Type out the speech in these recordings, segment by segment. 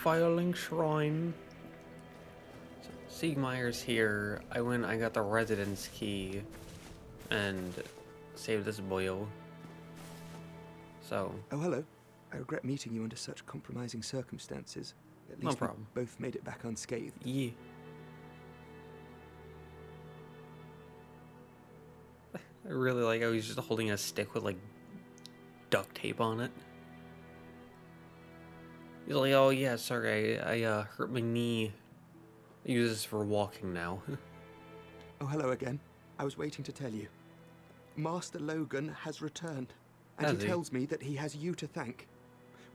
Firelink Shrine. So, Siegmeyer's here. I got the residence key and saved this boyo. So. Oh, hello. I regret meeting you under such compromising circumstances. At least No problem. we both made it back unscathed. Yeah. I really like how he's just holding a stick with like duct tape on it. He's like, oh yeah, sorry, I hurt my knee. I use this for walking now. Oh, hello again. I was waiting to tell you. Master Logan has returned, and Has he he? tells me that he has you to thank.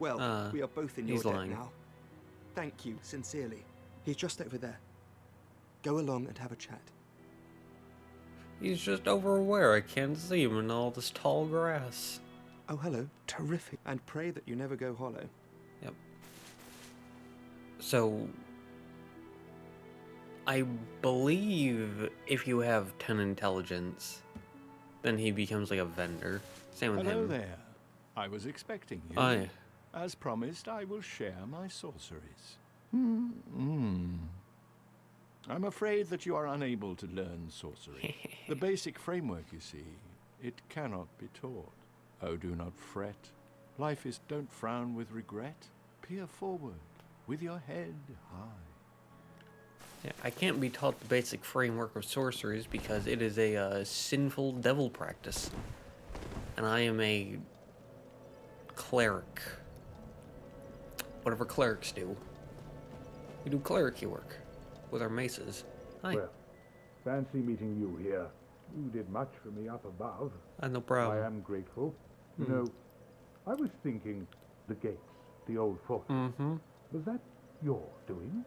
Well, we are both in your he's debt lying. now. Thank you, sincerely. He's just over there. Go along and have a chat. He's just over where I can't see him in all this tall grass. Oh, hello. Terrific. And pray that you never go hollow. Yep. So, I believe if you have 10 intelligence, then he becomes like a vendor. Same with Hello him. there. I was expecting you. Aye. As promised, I will share my sorceries. I'm afraid that you are unable to learn sorcery. The basic framework, you see, it cannot be taught. Oh, do not fret. Life is don't frown with regret. Peer forward with your head high. Yeah, I can't be taught the basic framework of sorceries because it is a sinful devil practice. And I am a cleric. Whatever clerics do. We do clericy work with our maces. Hi. Well, fancy meeting you here. You did much for me up above. No I problem. am grateful. You know, I was thinking the gates, the old fort. Was that your doing?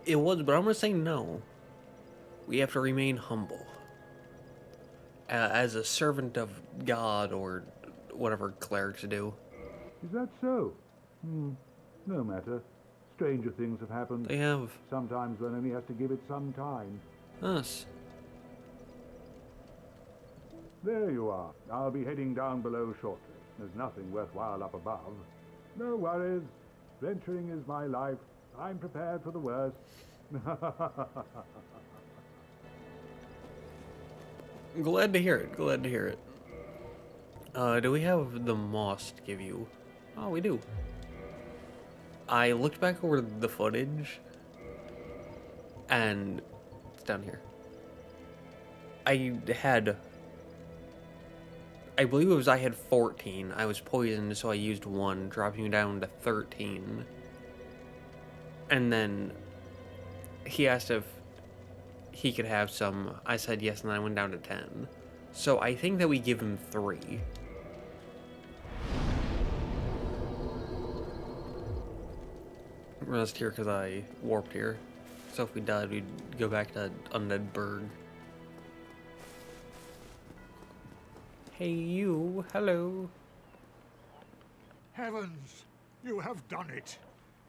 It was, but I'm gonna say no. We have to remain humble. As a servant of God, or whatever clerics do. Is that so? No matter. Stranger things have happened. They have Sometimes one only has to give it some time. us. There you are. I'll be heading down below shortly. There's nothing worthwhile up above. No worries. Venturing is my life. I'm prepared for the worst. Glad to hear it. Glad to hear it. Do we have the moss to give you? Oh, we do. I looked back over the footage, and it's down here. I believe it was I had 14. I was poisoned, so I used 1, dropping me down to 13. And then he asked if he could have some. I said yes, and then I went down to 10. So I think that we give him 3. Rest here because I warped here. So if we died, we'd go back to Undead Berg. Hey you, hello. Heavens, you have done it.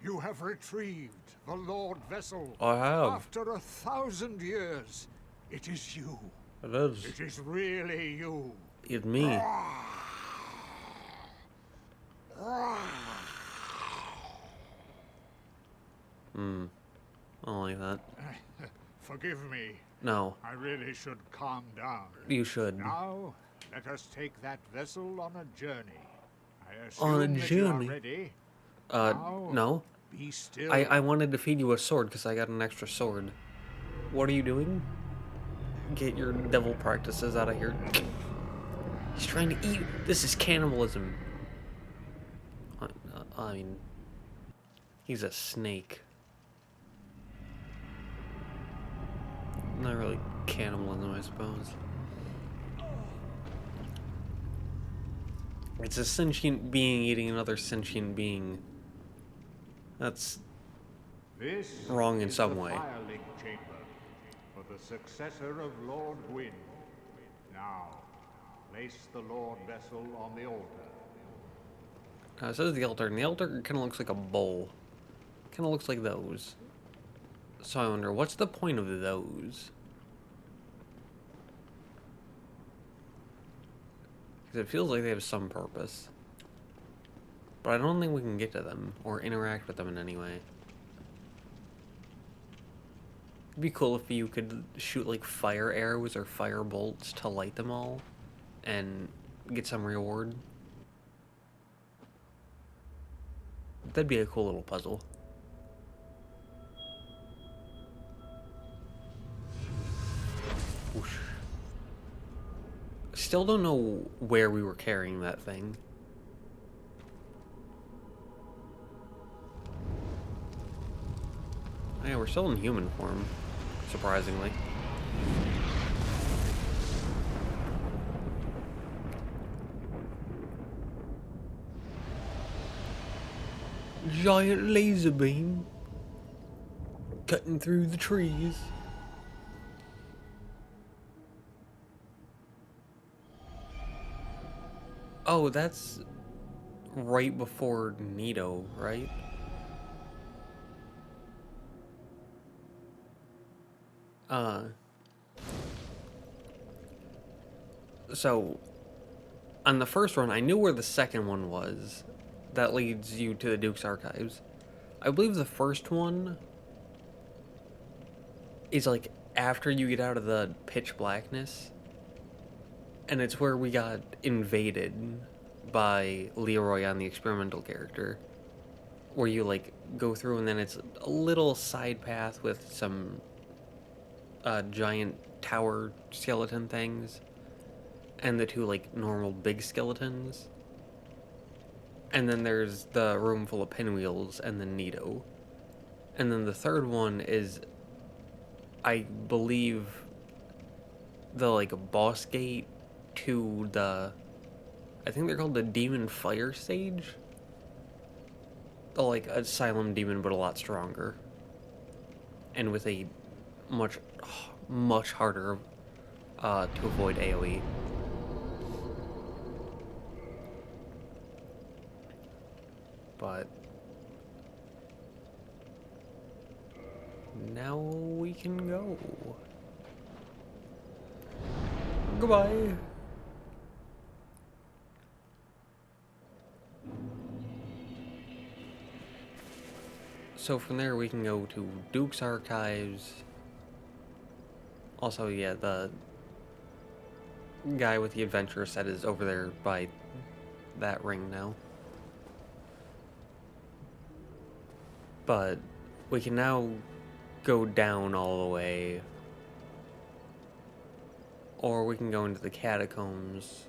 You have retrieved the Lord Vessel. I have. After 1,000 years, it is you. It is. It is really you. It's me. I don't like that. Forgive me. No, I really should calm down. you should. Now, let us take that vessel on a journey. I assume On a that you are journey? ready. Now, No. be still. I wanted to feed you a sword because I got an extra sword. What are you doing? Get your devil practices out of here. He's trying to eat. This is cannibalism. I mean, he's a snake. Not really cannibalism, I suppose. It's a sentient being eating another sentient being. That's This wrong in is some the way. Firelink chamber for the successor of Lord Gwyn. Now, place the Lord Vessel on the altar. It says the altar, and the altar kind of looks like a bowl. Kind of looks like those. So I wonder, what's the point of those? Because it feels like they have some purpose. But I don't think we can get to them or interact with them in any way. It'd be cool if you could shoot like fire arrows or fire bolts to light them all and get some reward. That'd be a cool little puzzle. Whoosh. Still don't know where we were carrying that thing. Yeah, we're still in human form, surprisingly. Giant laser beam cutting through the trees. Oh, that's right before Nito, right? So, on the first run, I knew where the second one was. That leads you to the Duke's Archives. I believe the first one is like after you get out of the pitch blackness. And it's where we got invaded by Leroy on the experimental character. Where you like go through and then it's a little side path with some giant tower skeleton things. And the two like normal big skeletons. And then there's the room full of pinwheels and then Nito. And then the third one is, I believe, the like boss gate to the, I think they're called the Demon Fire stage. Like Asylum Demon, but a lot stronger. And with a much harder to avoid AoE. But now we can go. Goodbye. So from there we can go to Duke's Archives. Also, yeah, the guy with the adventure set is over there by that ring now. But we can now go down all the way. Or we can go into the catacombs.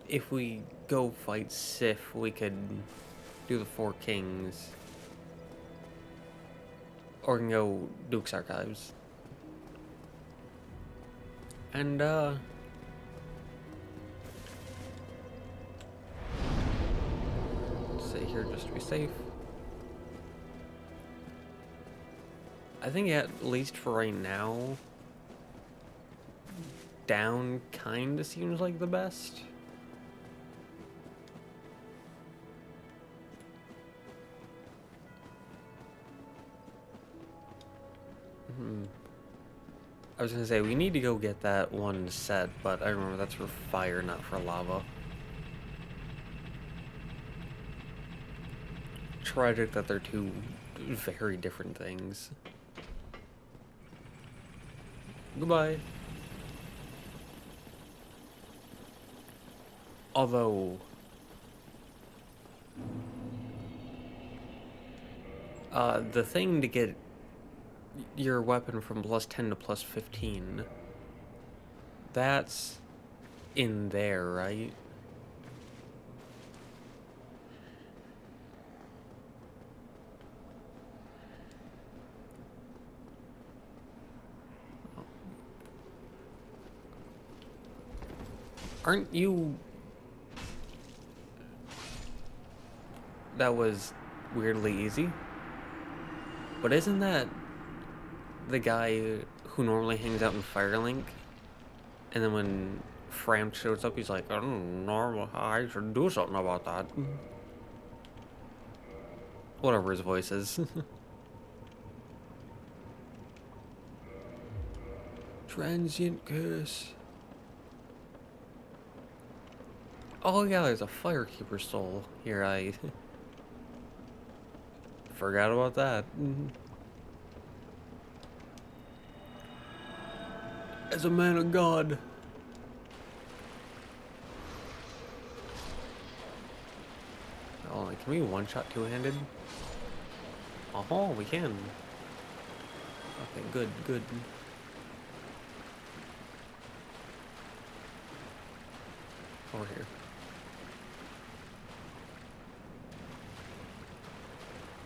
If we go fight Sif, we could do the Four Kings. Or we can go Duke's Archives. And, stay here just to be safe. I think at least for right now, down kinda seems like the best. I was gonna say, we need to go get that one set, but I remember that's for fire, not for lava. Tragic that they're two very different things. Goodbye. Although, the thing to get your weapon from +10 to +15, that's in there, right? Aren't you... That was weirdly easy. But isn't that the guy who normally hangs out in Firelink? And then when Fram shows up, he's like, I don't know, I should do something about that. Whatever his voice is. Transient curse. Oh yeah, there's a Firekeeper soul here. I forgot about that. As a man of God. Oh, like, can we one-shot two-handed? Oh, we can. Okay, good, good. Over here.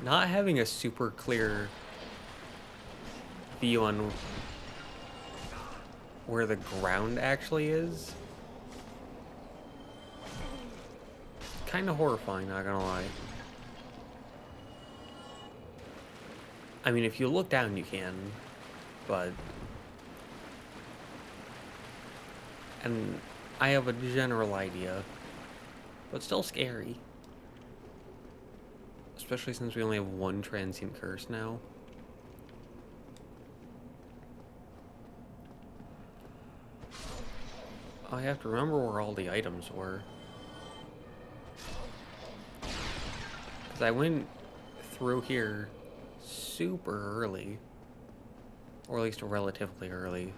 Not having a super clear view on where the ground actually is. Kind of horrifying, not gonna lie. I mean, if you look down, you can, but... And I have a general idea, but still scary. Especially since we only have one transient curse now. I have to remember where all the items were. Because I went through here super early. Or at least relatively early.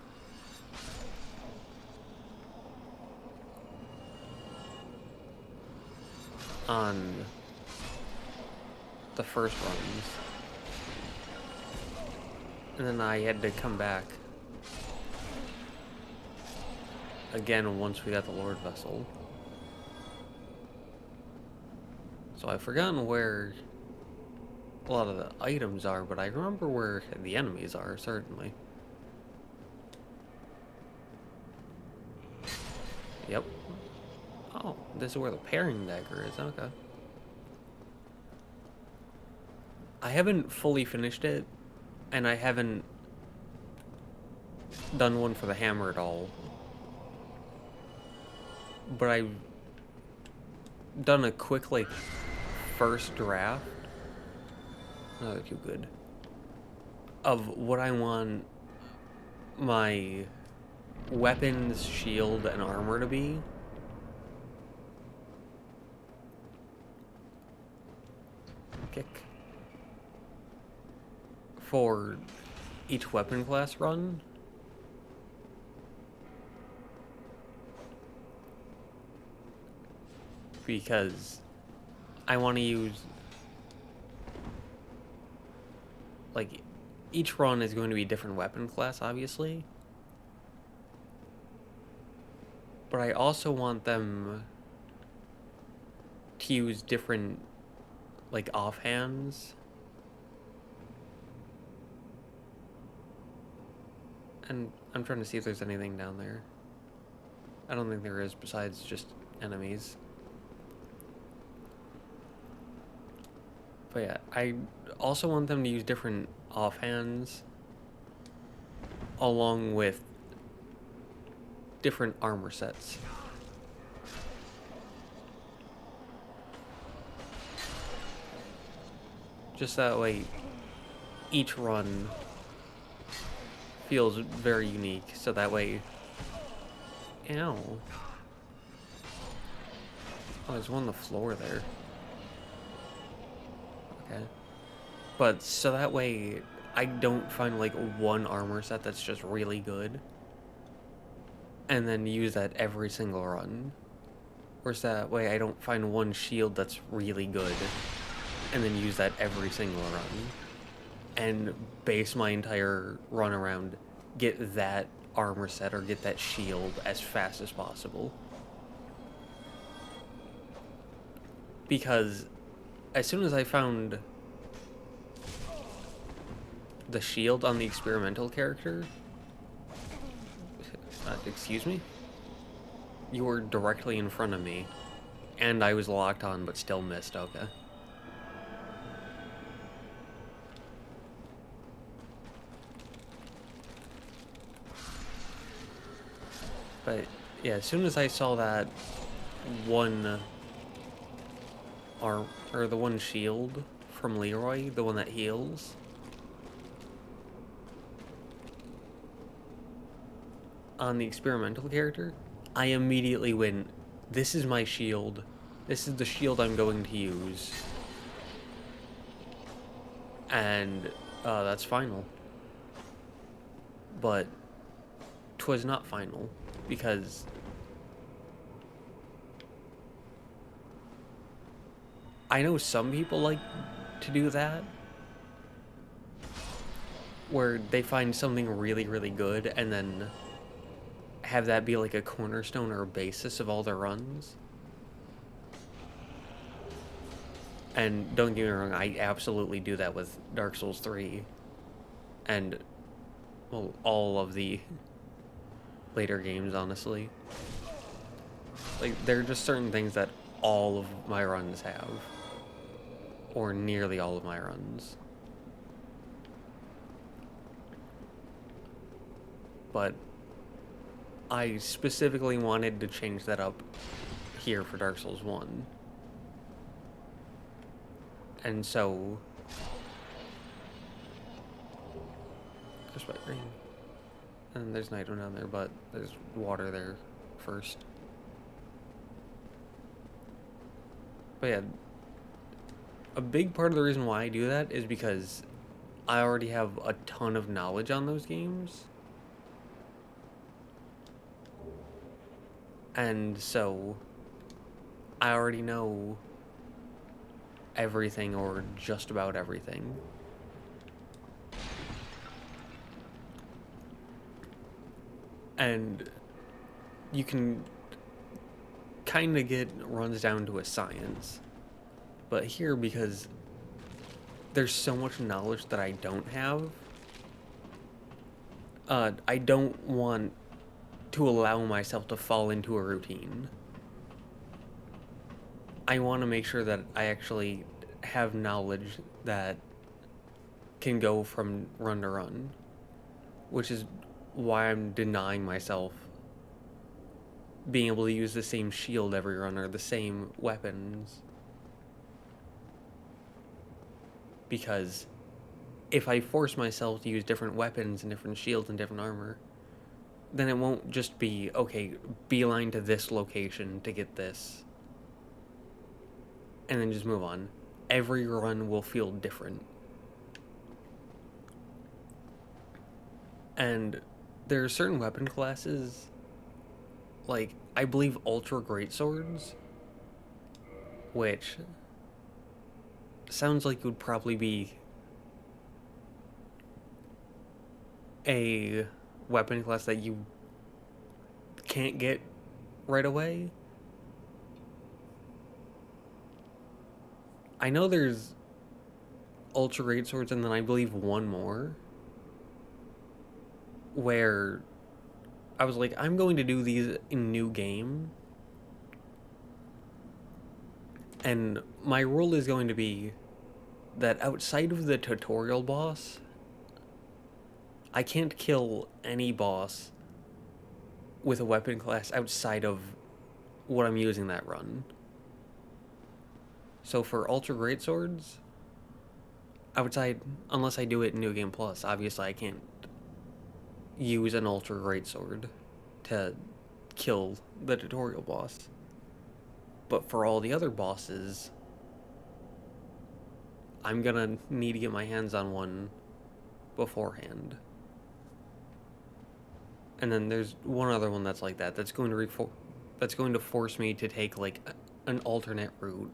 On the first runs. And then I had to come back again once we got the Lord Vessel. So I've forgotten where a lot of the items are, but I remember where the enemies are, certainly. Yep. Oh, this is where the pairing dagger is, okay. I haven't fully finished it, and I haven't done one for the hammer at all. But I've done a quick, like, first draft. Oh, they're too good. Of what I want my weapons, shield, and armor to be. Kick. For each weapon class run. Because I want to use, like, each run is going to be a different weapon class, obviously. But I also want them to use different, like, offhands. And I'm trying to see if there's anything down there. I don't think there is, besides just enemies. But yeah, I also want them to use different offhands along with different armor sets. Just that way each run feels very unique, so that way... Ow. Oh, there's one on the floor there. Okay. But, so that way, I don't find, like, one armor set that's just really good, and then use that every single run. Or so that way I don't find one shield that's really good, and then use that every single run. And base my entire run around, get that armor set or get that shield as fast as possible. Because as soon as I found the shield on the experimental character... excuse me? You were directly in front of me, and I was locked on but still missed, okay. But yeah, as soon as I saw that one arm, or the one shield from Leroy, the one that heals, on the experimental character, I immediately went this is my shield. This is the shield I'm going to use. And that's final. But 'twas not final, because I know some people like to do that, where they find something really, really good and then have that be like a cornerstone or a basis of all their runs. And don't get me wrong, I absolutely do that with Dark Souls 3 and, well, all of the later games, honestly. Like, there are just certain things that all of my runs have, or nearly all of my runs. But I specifically wanted to change that up here for Dark Souls 1. And so, just by green. And there's an item down there, but there's water there first. But yeah, a big part of the reason why I do that is because I already have a ton of knowledge on those games. And so, I already know everything, or just about everything. And you can kind of get runs down to a science. But here, because there's so much knowledge that I don't have, I don't want to allow myself to fall into a routine. I want to make sure that I actually have knowledge that can go from run to run, which is why I'm denying myself being able to use the same shield every run or the same weapons. Because if I force myself to use different weapons and different shields and different armor, then it won't just be, okay, beeline to this location to get this, and then just move on. Every run will feel different. And there are certain weapon classes, like, I believe Ultra Greatswords, which sounds like it would probably be a weapon class that you can't get right away. I know there's Ultra Greatswords and then I believe one more, where I was like, I'm going to do these in new game, and my rule is going to be that outside of the tutorial boss, I can't kill any boss with a weapon class outside of what I'm using that run. So for Ultra Greatswords, outside, unless I do it in New Game Plus, obviously I can't use an Ultra Greatsword to kill the tutorial boss. But for all the other bosses, I'm gonna need to get my hands on one beforehand. And then there's one other one that's like that, that's going to force me to take like an alternate route,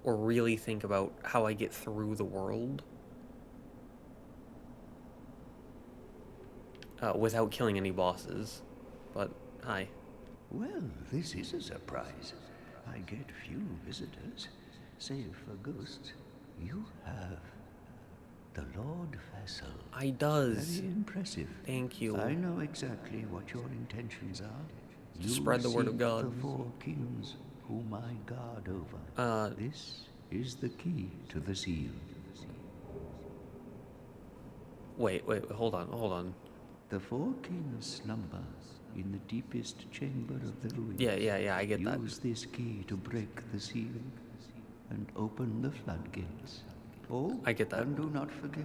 or really think about how I get through the world without killing any bosses. But hi. Well, this is a surprise. I get few visitors, save for ghosts. You have the Lord Vessel. I does. Very impressive. Thank you. I know exactly what your intentions are. You Spread the word of seek God. The 4 kings whom I guard over. This is the key to the seal. Wait, hold on. The 4 kings slumber in the deepest chamber of the ruins. Yeah, I get that. Use this key to break the seal and open the floodgates. Oh, I get that. And do not forget,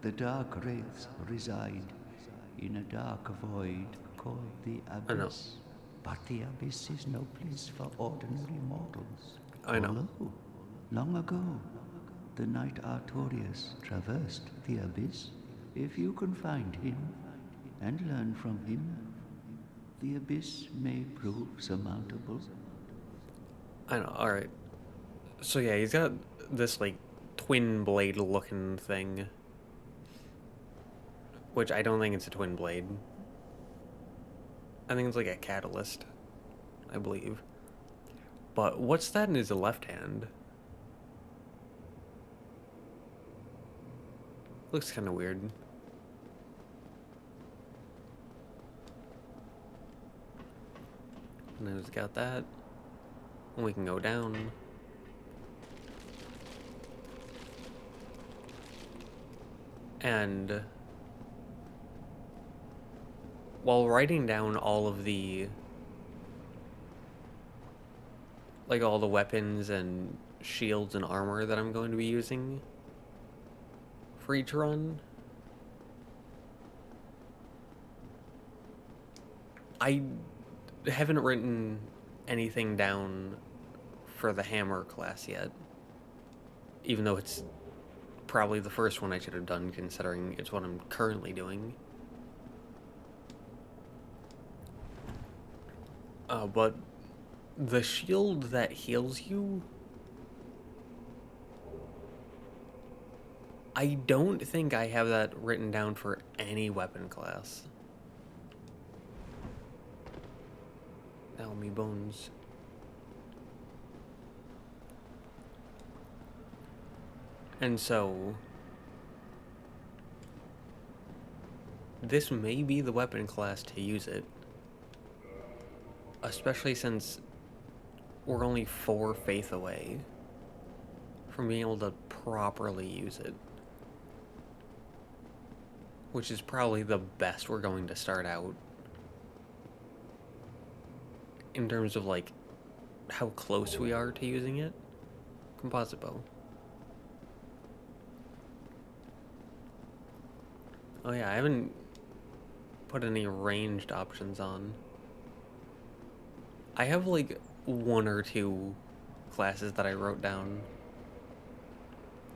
the dark wraiths reside in a dark void called the Abyss. but the abyss is no place for ordinary mortals. I know. Although, long ago, the knight Artorius traversed the abyss. If you can find him and learn from him, the abyss may prove surmountable. I know, alright. So yeah, he's got this, like, twin blade looking thing. Which I don't think it's a twin blade. I think it's like a catalyst, I believe. But what's that in his left hand? Looks kind of weird. And then it's got that. And we can go down. And while writing down all of the, like, all the weapons and shields and armor that I'm going to be using for each run, I haven't written anything down for the hammer class yet, even though it's probably the first one I should have done, considering it's what I'm currently doing. But the shield that heals you, I don't think I have that written down for any weapon class. Now me bones. And so this may be the weapon class to use it. Especially since we're only 4 faith away from being able to properly use it. Which is probably the best we're going to start out. In terms of, like, how close we are to using it. Composite bow. Oh yeah, I haven't put any ranged options on. I have, like, 1 or 2 classes that I wrote down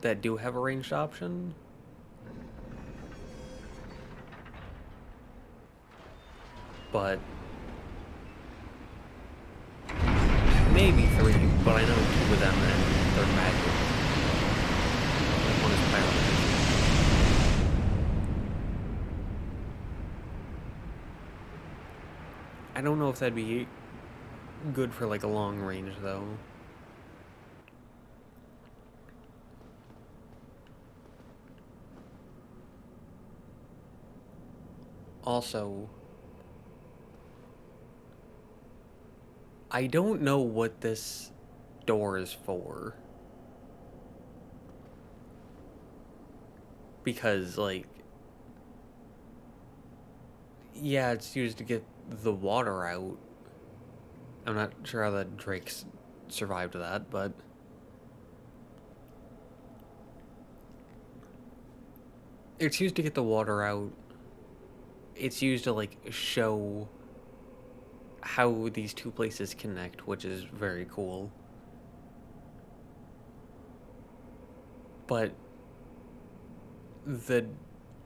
that do have a ranged option. But maybe 3, but I know 2 of them and they're magic. Like, 1 is pyromancy. I don't know if that'd be good for, like, a long range, though. Also, I don't know what this door is for. Because, like, yeah, it's used to get the water out. I'm not sure how the drakes survived that, but it's used to get the water out. It's used to, like, show how these 2 places connect, which is very cool. But the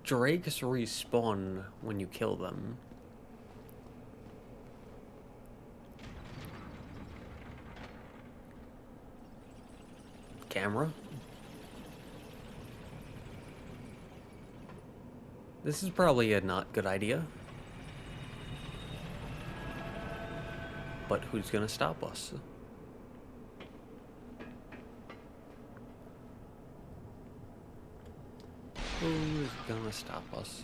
drakes respawn when you kill them. Camera? This is probably a not good idea. But who's gonna stop us? Who's gonna stop us?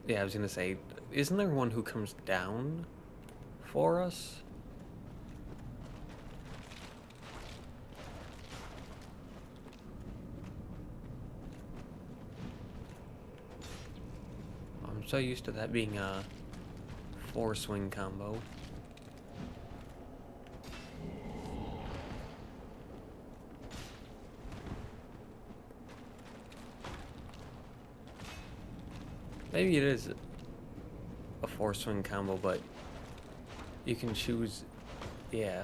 Yeah, I was gonna say, isn't there one who comes down for us? I'm so used to that being a 4-swing combo. Maybe it is a 4-swing combo, but you can choose, yeah.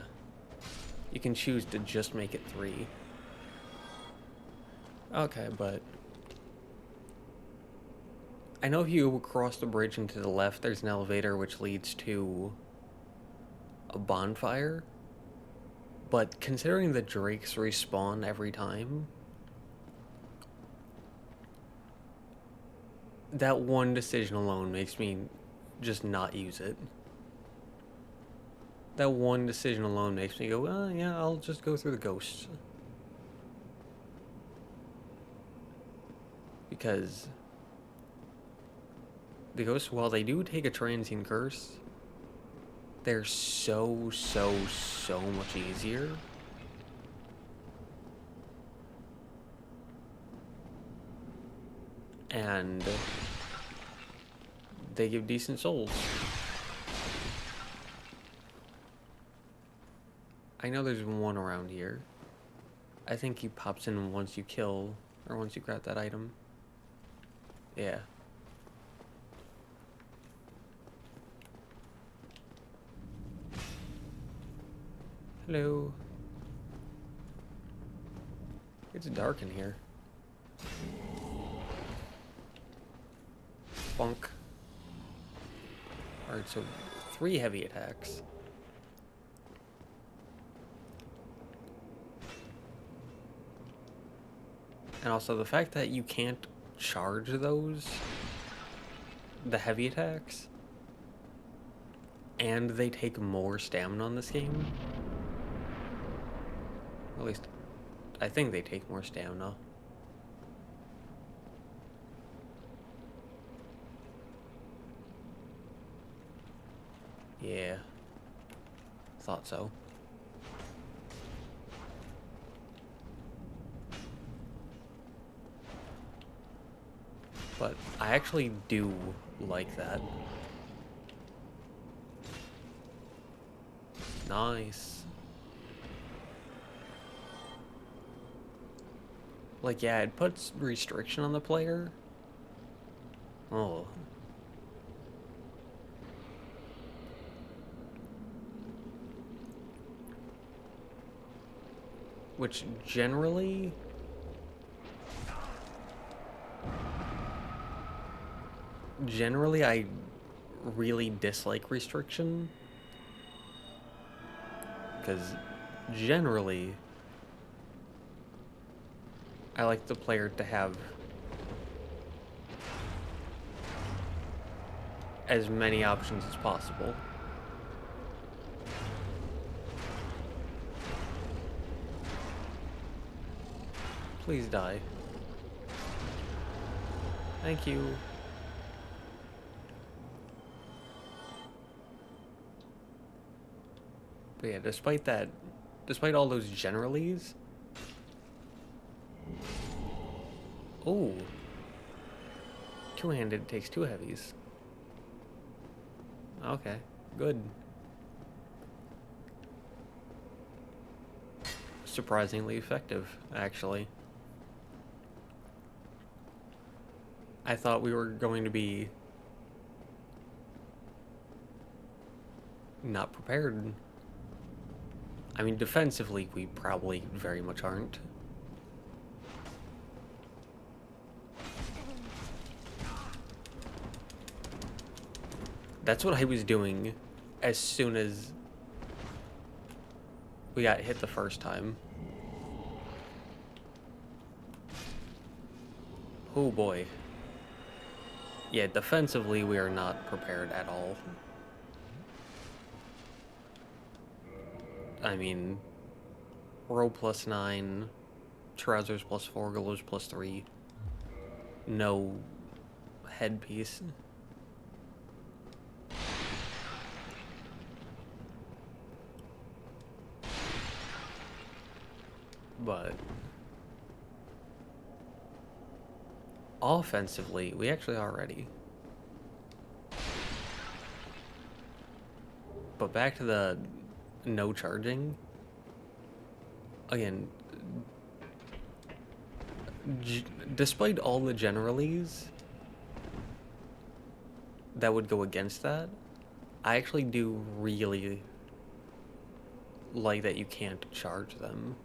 You can choose to just make it 3. Okay, but I know if you cross the bridge and to the left, there's an elevator which leads to a bonfire. But considering the drakes respawn every time, that one decision alone makes me just not use it. That one decision alone makes me go, well, yeah, I'll just go through the ghosts. Because the ghosts, while they do take a transient curse, they're so much easier. And they give decent souls. I know there's one around here. I think he pops in once you kill, or once you grab that item. Yeah. Hello. It's dark in here. Funk. Alright, so 3 heavy attacks. And also the fact that you can't charge those, the heavy attacks, and they take more stamina on this game. At least, I think they take more stamina. Yeah. Thought so. But I actually do like that. Nice. Like, yeah, it puts restriction on the player. Oh. Which generally I really dislike restriction, because generally I like the player to have as many options as possible. Please die. Thank you. But yeah, despite all those generalies. Oh. Two-handed takes 2 heavies. Okay, good. Surprisingly effective, actually. I thought we were going to be not prepared. I mean, defensively, we probably very much aren't. That's what I was doing as soon as we got hit the first time. Oh boy. Yeah, defensively, we are not prepared at all. I mean, row +9, trousers +4, gloves +3, no headpiece. But offensively, we actually are ready. But back to the no charging. Again, despite all the generalies, that would go against that, I actually do really like that you can't charge them.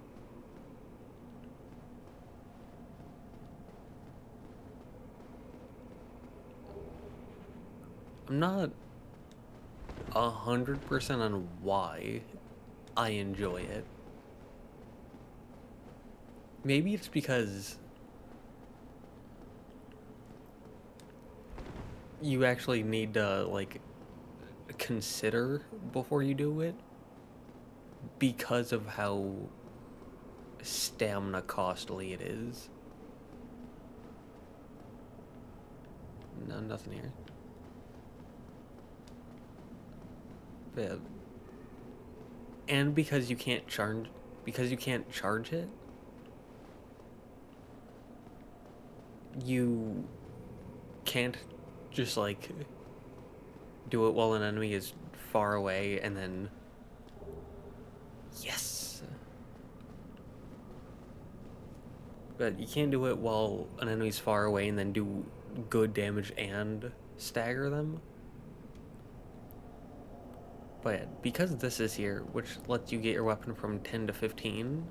I'm not 100% on why I enjoy it. Maybe it's because you actually need to, like, consider before you do it because of how stamina costly it is. No, nothing here. Yeah. And because you can't charge it, you can't just, like, do it while an enemy is far away and then... Yes! But you can't do it while an enemy's far away and then do good damage and stagger them. But because this is here, which lets you get your weapon from 10 to 15,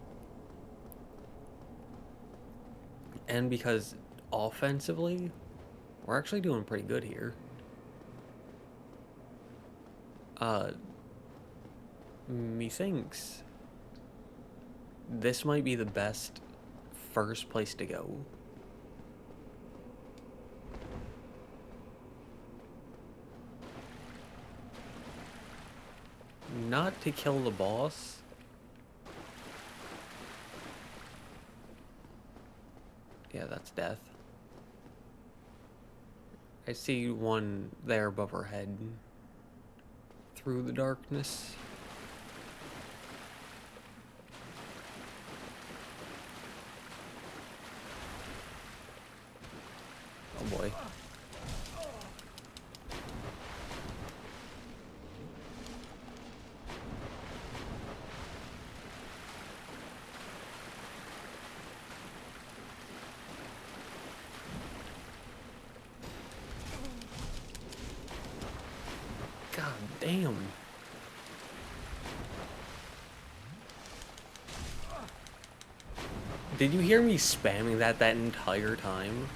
and because offensively, we're actually doing pretty good here. Methinks this might be the best first place to go. Not to kill the boss. Yeah, that's death. I see one there above her head. Through the darkness. Oh boy. God damn. Did you hear me spamming that entire time?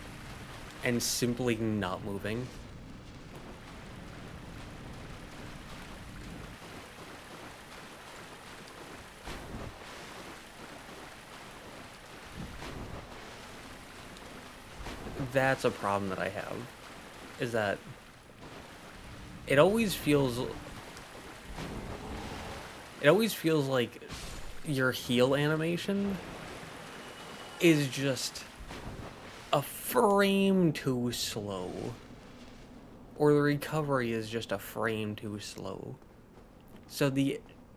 And simply not moving? That's a problem that I have. Is that it always feels like your heal animation is just a frame too slow, or the recovery is just a frame too slow. So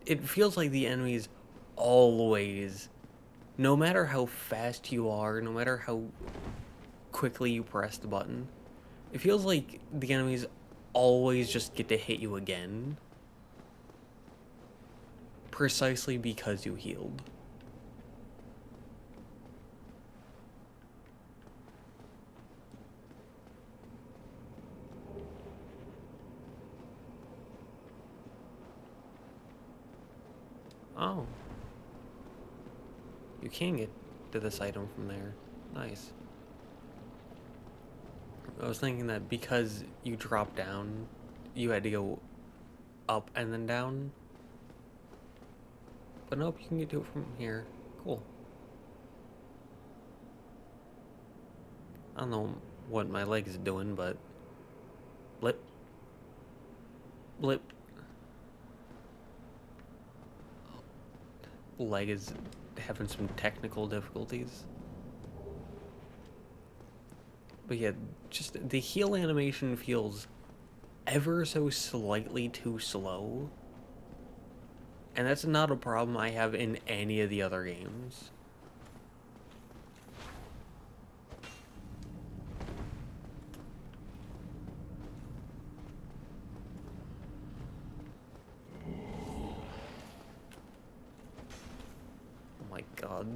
it feels like the enemies always, no matter how fast you are, no matter how quickly you press the button, it feels like the enemies always just get to hit you again. Precisely because you healed. Oh. You can get to this item from there. Nice. I was thinking that because you dropped down, you had to go up and then down. But nope, you can get to it from here. Cool. I don't know what my leg is doing, but... Blip. Blip. Leg is having some technical difficulties. But yeah, just the heal animation feels ever so slightly too slow. And that's not a problem I have in any of the other games. Oh my god.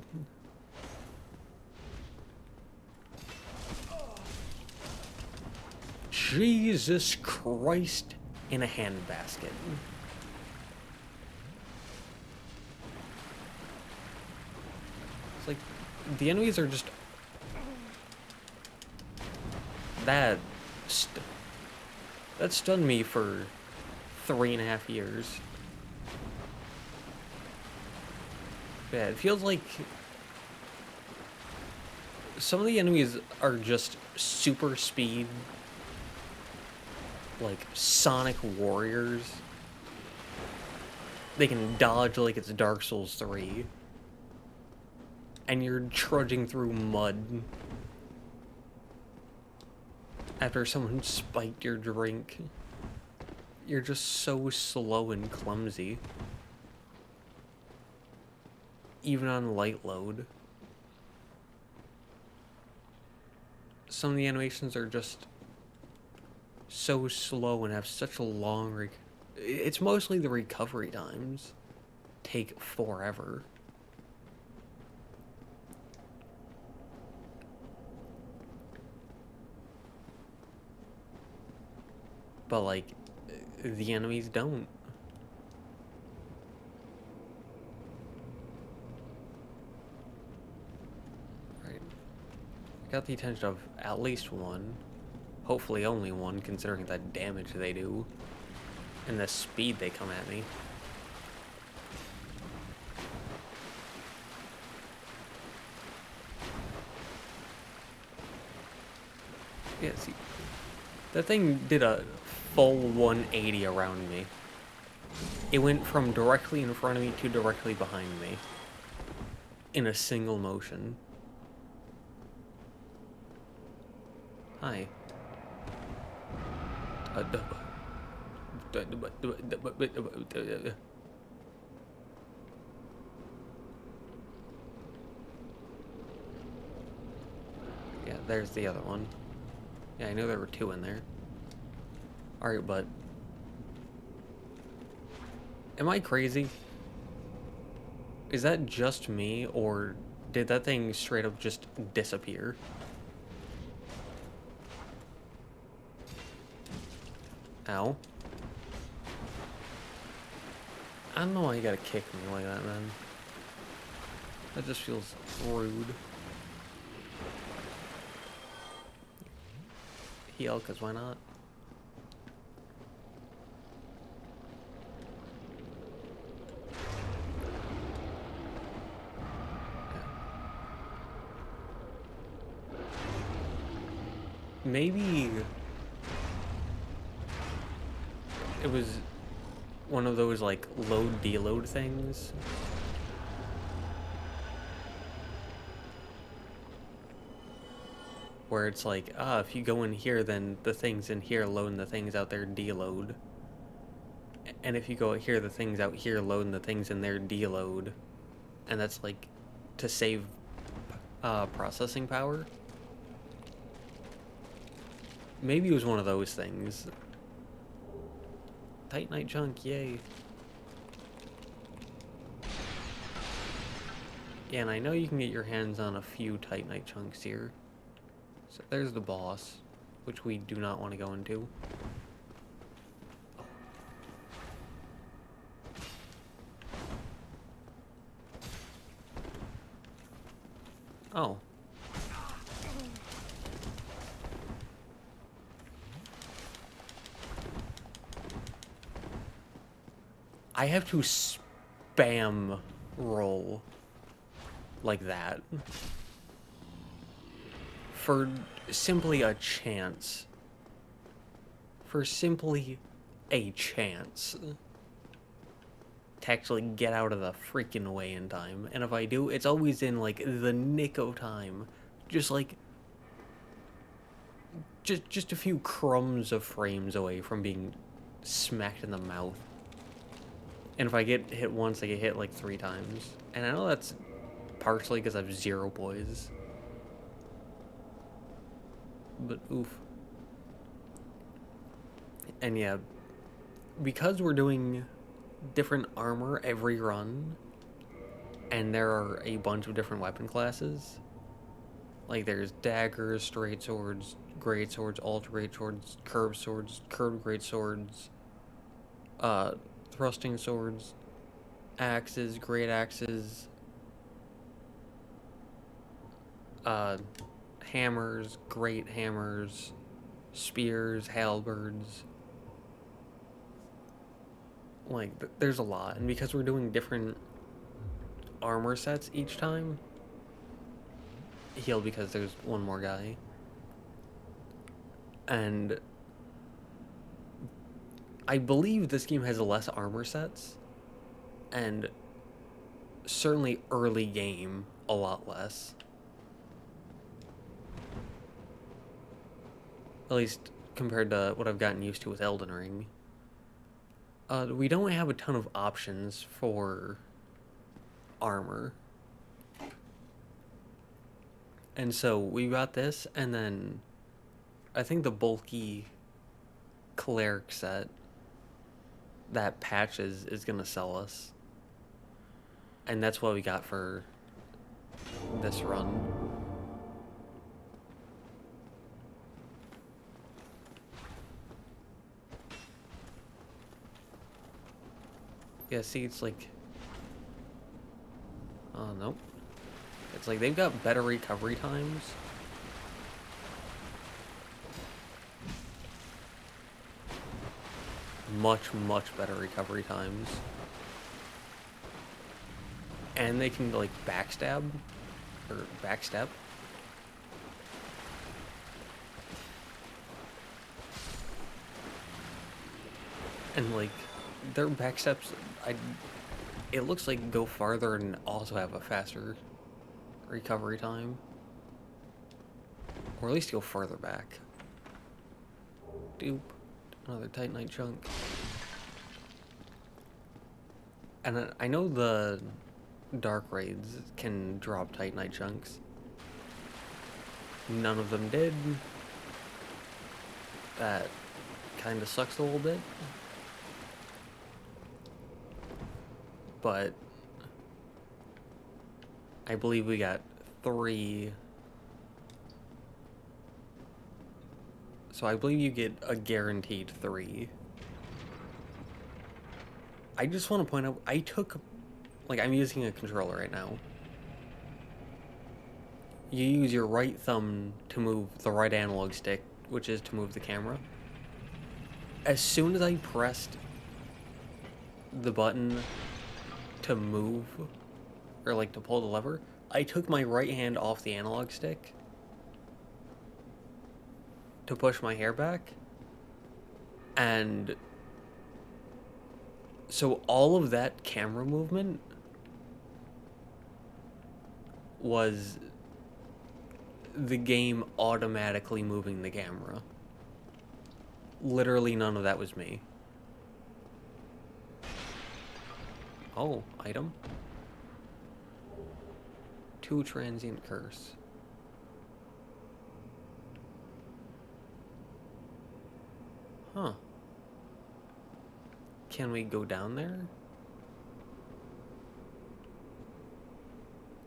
Jesus Christ in a handbasket. It's like, the enemies are just... That stunned me for 3.5 years. Yeah, it feels like some of the enemies are just super speed, like Sonic Warriors. They can dodge like it's Dark Souls 3. And you're trudging through mud after someone spiked your drink. You're just so slow and clumsy. Even on light load. Some of the animations are just so slow and have such a long it's mostly the recovery times take forever. But like, the enemies don't. Right. I got the attention of at least one. Hopefully only one, considering the damage they do. And the speed they come at me. Yeah, see. That thing did a full 180 around me. It went from directly in front of me to directly behind me. In a single motion. Hi. Yeah, there's the other one. Yeah, I know there were two in there. Alright, but... Am I crazy? Is that just me, or did that thing straight up just disappear? Ow. I don't know why you gotta kick me like that, man. That just feels rude. Heal, cause why not? Maybe it was one of those like load deload things. Where it's like, if you go in here, then the things in here load and the things out there deload. And if you go here, the things out here load and the things in there deload. And that's like to save processing power. Maybe it was one of those things. Titanite chunk, yay. Yeah, and I know you can get your hands on a few Titanite chunks here. So there's the boss, which we do not want to go into. Oh. I have to spam roll like that for simply a chance. For simply a chance to actually get out of the freaking way in time. And if I do, it's always in like the nick of time. Just like just a few crumbs of frames away from being smacked in the mouth. And if I get hit once, I get hit like 3 times. And I know that's partially because I have 0 poise. But oof. And yeah, because we're doing different armor every run, and there are a bunch of different weapon classes, Like there's daggers, straight swords, great swords, ultra great swords, curved great swords, thrusting swords, axes, great axes, hammers, great hammers, spears, halberds. Like, there's a lot. And because we're doing different armor sets each time, heal because there's one more guy. And I believe this game has less armor sets, and certainly early game a lot less. At least compared to what I've gotten used to with Elden Ring. We don't have a ton of options for armor. And so we got this, and then I think the bulky cleric set that Patches is going to sell us. And that's what we got for this run. Yeah, see, it's like... Oh, nope. It's like they've got better recovery times. Much, much better recovery times. And they can, like, backstab. Or backstep. And, like, their backsteps, it looks like go farther and also have a faster recovery time. Or at least go further back. Doop. Another Titanite chunk. And I know the Dark Raids can drop Titanite chunks. None of them did. That kind of sucks a little bit. But I believe we got 3. So I believe you get a guaranteed 3. I just want to point out, I took, like, I'm using a controller right now. You use your right thumb to move the right analog stick, which is to move the camera. As soon as I pressed the button to move, or like to pull the lever, I took my right hand off the analog stick to push my hair back, and so all of that camera movement was the game automatically moving the camera. Literally none of that was me. Oh, item. 2 transient curse. Huh. Can we go down there?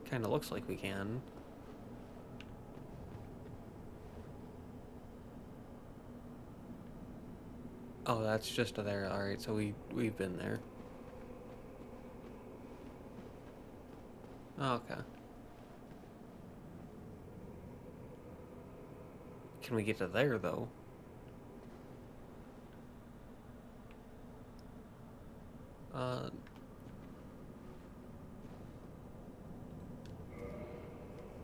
Kinda looks like we can. Oh, that's just there. Alright, so we've been there. Oh, okay. Can we get to there, though?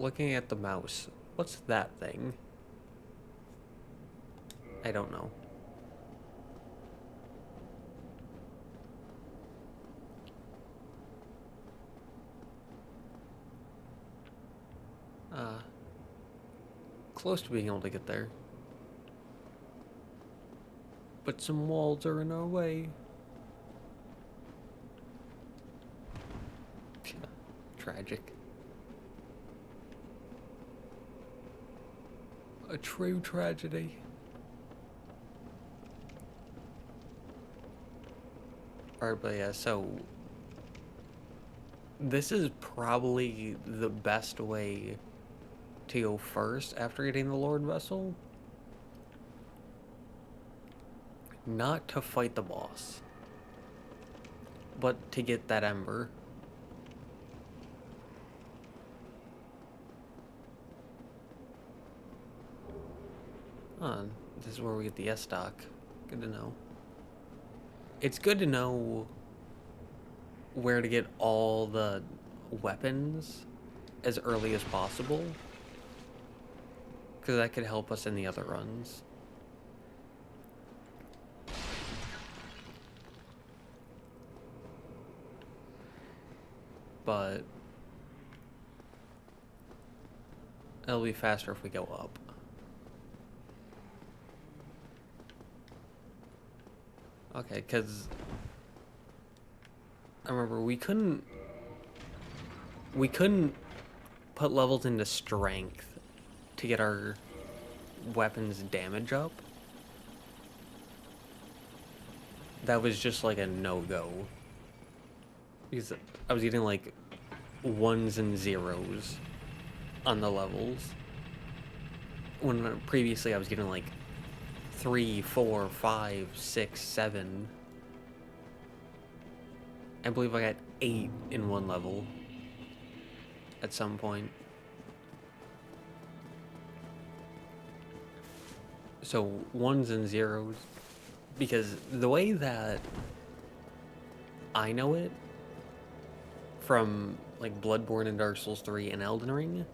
Looking at the mouse, what's that thing? I don't know. Close to being able to get there. But some walls are in our way. Tragic. A true tragedy. Alright, but yeah, so this is probably the best way to go first after getting the Lord Vessel. Not to fight the boss, but to get that ember. This is where we get the S-Stock. Good to know. It's good to know where to get all the weapons as early as possible, because that could help us in the other runs. But it'll be faster if we go up. Okay, because I remember we couldn't put levels into strength to get our weapons damage up. That was just like a no-go. Because I was getting like 1s and 0s on the levels. When previously I was getting like 3, 4, 5, 6, 7. I believe I got 8 in one level at some point. So 1s and 0s, because the way that I know it from like Bloodborne and Dark Souls 3 and Elden Ring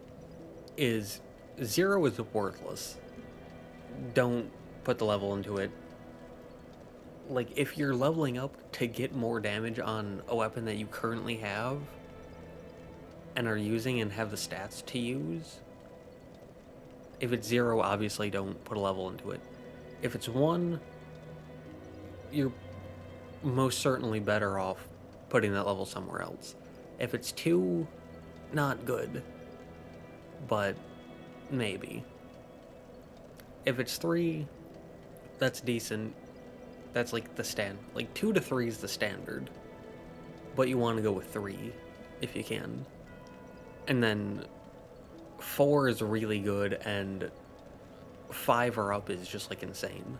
is 0 is worthless. Don't put the level into it. Like, if you're leveling up to get more damage on a weapon that you currently have and are using and have the stats to use, if it's 0, obviously don't put a level into it. If it's 1, you're most certainly better off putting that level somewhere else. If it's 2, not good, but maybe. If it's 3, that's decent. That's like the like 2 to 3 is the standard, but you want to go with 3 if you can. And then 4 is really good, and 5 or up is just like insane.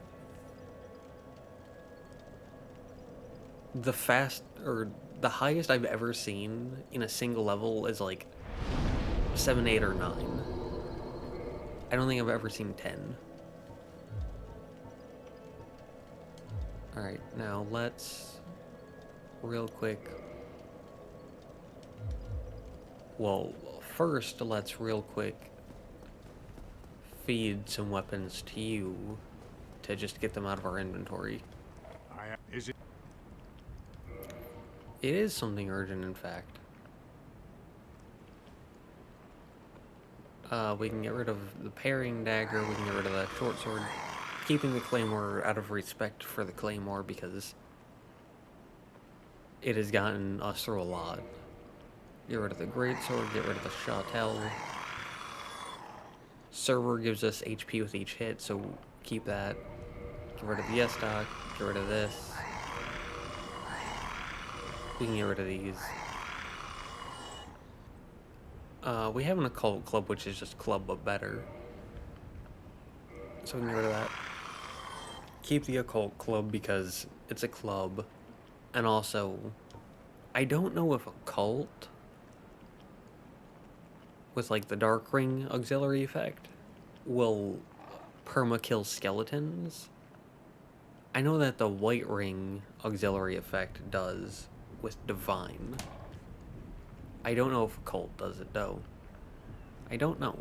The highest I've ever seen in a single level is like 7, 8, or 9. I don't think I've ever seen 10. Alright, now let's real quick. Well, first let's real quick feed some weapons to you to just get them out of our inventory. Is it? It is something urgent, in fact. We can get rid of the parrying dagger, we can get rid of the short sword, keeping the claymore out of respect for the claymore because it has gotten us through a lot. Get rid of the greatsword, get rid of the shotell. Server gives us HP with each hit, so keep that. Get rid of the S-Stock, get rid of this. We can get rid of these. We have an occult club, which is just club but better. So we can get rid of that. Keep the occult club because it's a club. And also, I don't know if occult with like the dark ring auxiliary effect will perma-kill skeletons. I know that the white ring auxiliary effect does with divine. I don't know if occult does it though. I don't know.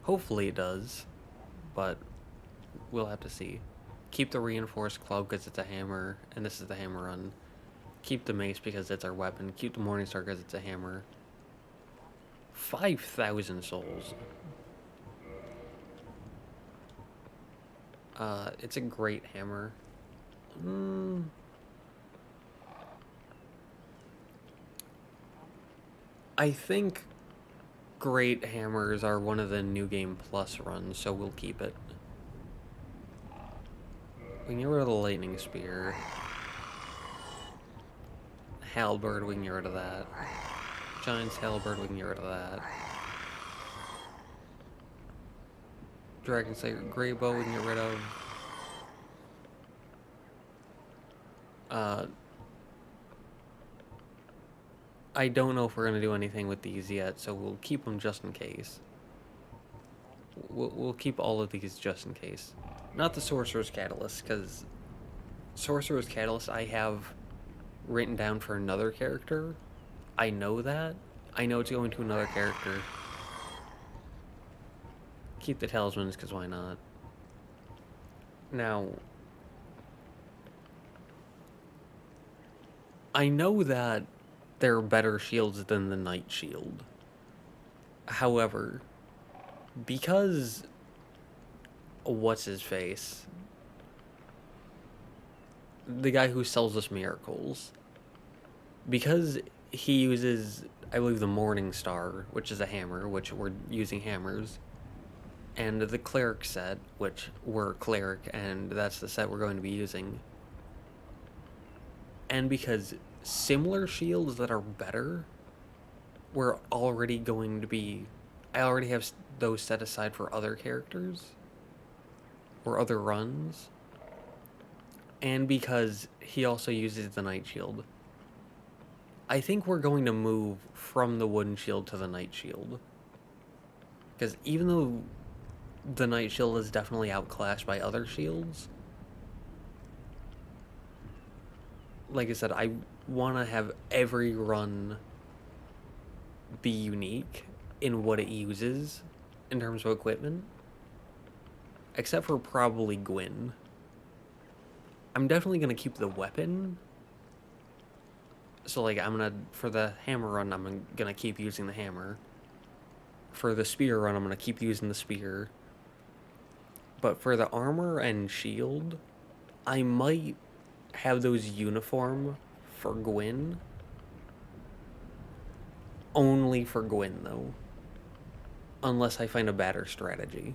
Hopefully it does, but we'll have to see. Keep the reinforced club because it's a hammer, and this is the hammer run. Keep the mace because it's our weapon. Keep the Morningstar because it's a hammer. 5,000 souls. It's a great hammer. I think great hammers are one of the New Game Plus runs, so we'll keep it. We can get rid of the lightning spear. Halberd, we can get rid of that. Giant's halberd, we can get rid of that. Dragon Slayer Grey Bow we can get rid of. I don't know if we're going to do anything with these yet, so we'll keep them just in case. We'll keep all of these just in case. Not the Sorcerer's Catalyst, because Sorcerer's Catalyst I have written down for another character. I know that. I know it's going to another character. Keep the talismans, because why not? Now, I know that there are better shields than the Night Shield. However, because what's his face? The guy who sells us miracles. Because he uses, I believe, the Morning Star, which is a hammer, which we're using hammers, and the Cleric set, which we're Cleric, and that's the set we're going to be using. And because similar shields that are better, we're already going to be... I already have those set aside for other characters, or other runs. And because he also uses the Night Shield, I think we're going to move from the Wooden Shield to the Night Shield. Because even though the Night Shield is definitely outclassed by other shields, like I said, I want to have every run be unique in what it uses in terms of equipment. Except for probably Gwyn. I'm definitely going to keep the weapon. So, like, for the hammer run, I'm going to keep using the hammer. For the spear run, I'm going to keep using the spear. But for the armor and shield, I might have those uniform for Gwyn. Only for Gwyn, though. Unless I find a better strategy.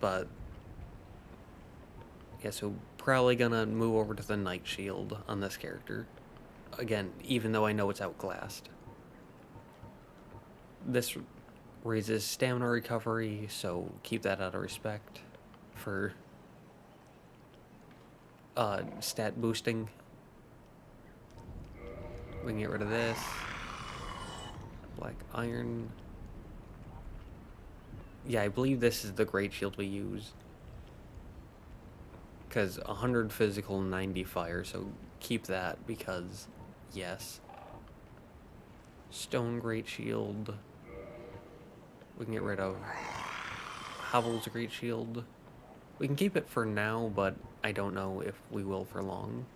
But yeah, so probably gonna move over to the Night Shield on this character. Again, even though I know it's outclassed. This raises stamina recovery, so keep that out of respect for stat boosting. We can get rid of this. Black Iron. Yeah, I believe this is the Great Shield we use. Because 100 physical, 90 fire, so keep that because, yes. Stone Great Shield. We can get rid of Hovel's Great Shield. We can keep it for now, but I don't know if we will for long.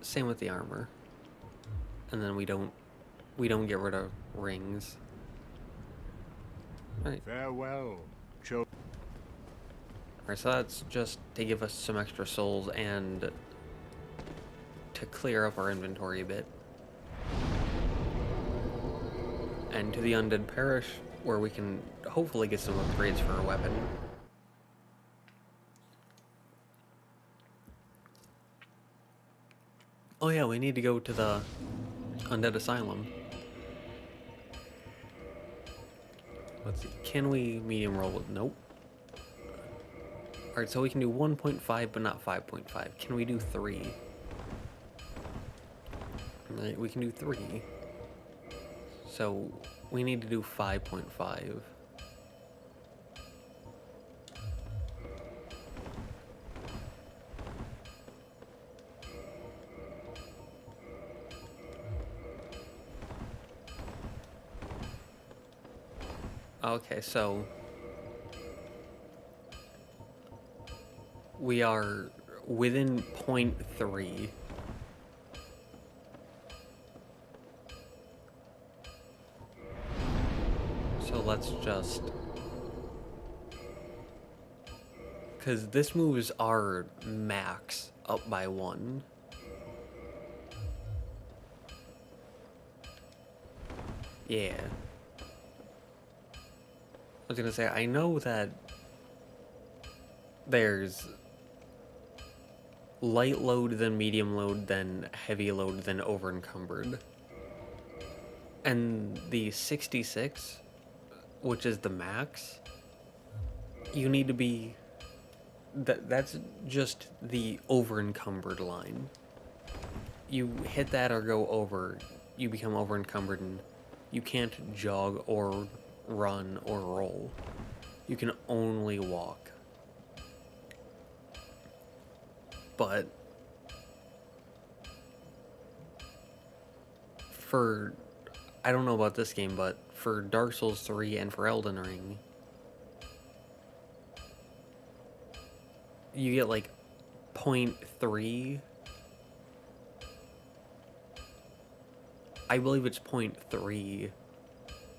Same with the armor. And then we don't get rid of rings. Alright. Farewell, Alright, so that's just to give us some extra souls and to clear up our inventory a bit. And to the Undead Parish, where we can hopefully get some upgrades for our weapon. Oh yeah, we need to go to the Undead Asylum. Let's see, can we medium roll with... Nope. Alright, so we can do 1.5, but not 5.5. Can we do 3? Alright, we can do 3. So, we need to do 5.5. Okay, so we are within 0.3. So let's just... Because this moves our max up by 1. Yeah. I was gonna say, I know that there's light load, then medium load, then heavy load, then over encumbered. And the 66, which is the max, you need to be... That's just the over encumbered line. You hit that or go over, you become over encumbered, and you can't jog or run or roll. You can only walk. But for, I don't know about this game, but for Dark Souls 3 and for Elden Ring, you get like 0.3. I believe it's 0.3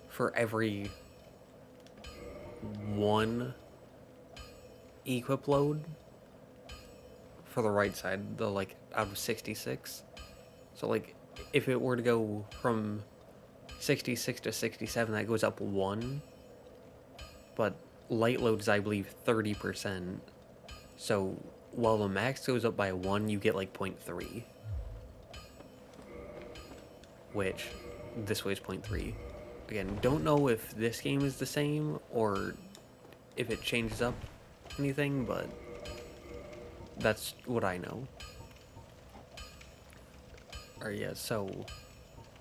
for every one equip load for the right side, the like out of 66. So like if it were to go from 66 to 67, that goes up 1. But light load is, I believe, 30%. So while the max goes up by 1, you get like 0.3. Which this way is 0.3. Again, don't know if this game is the same or if it changes up anything, but that's what I know. Alright, yeah, so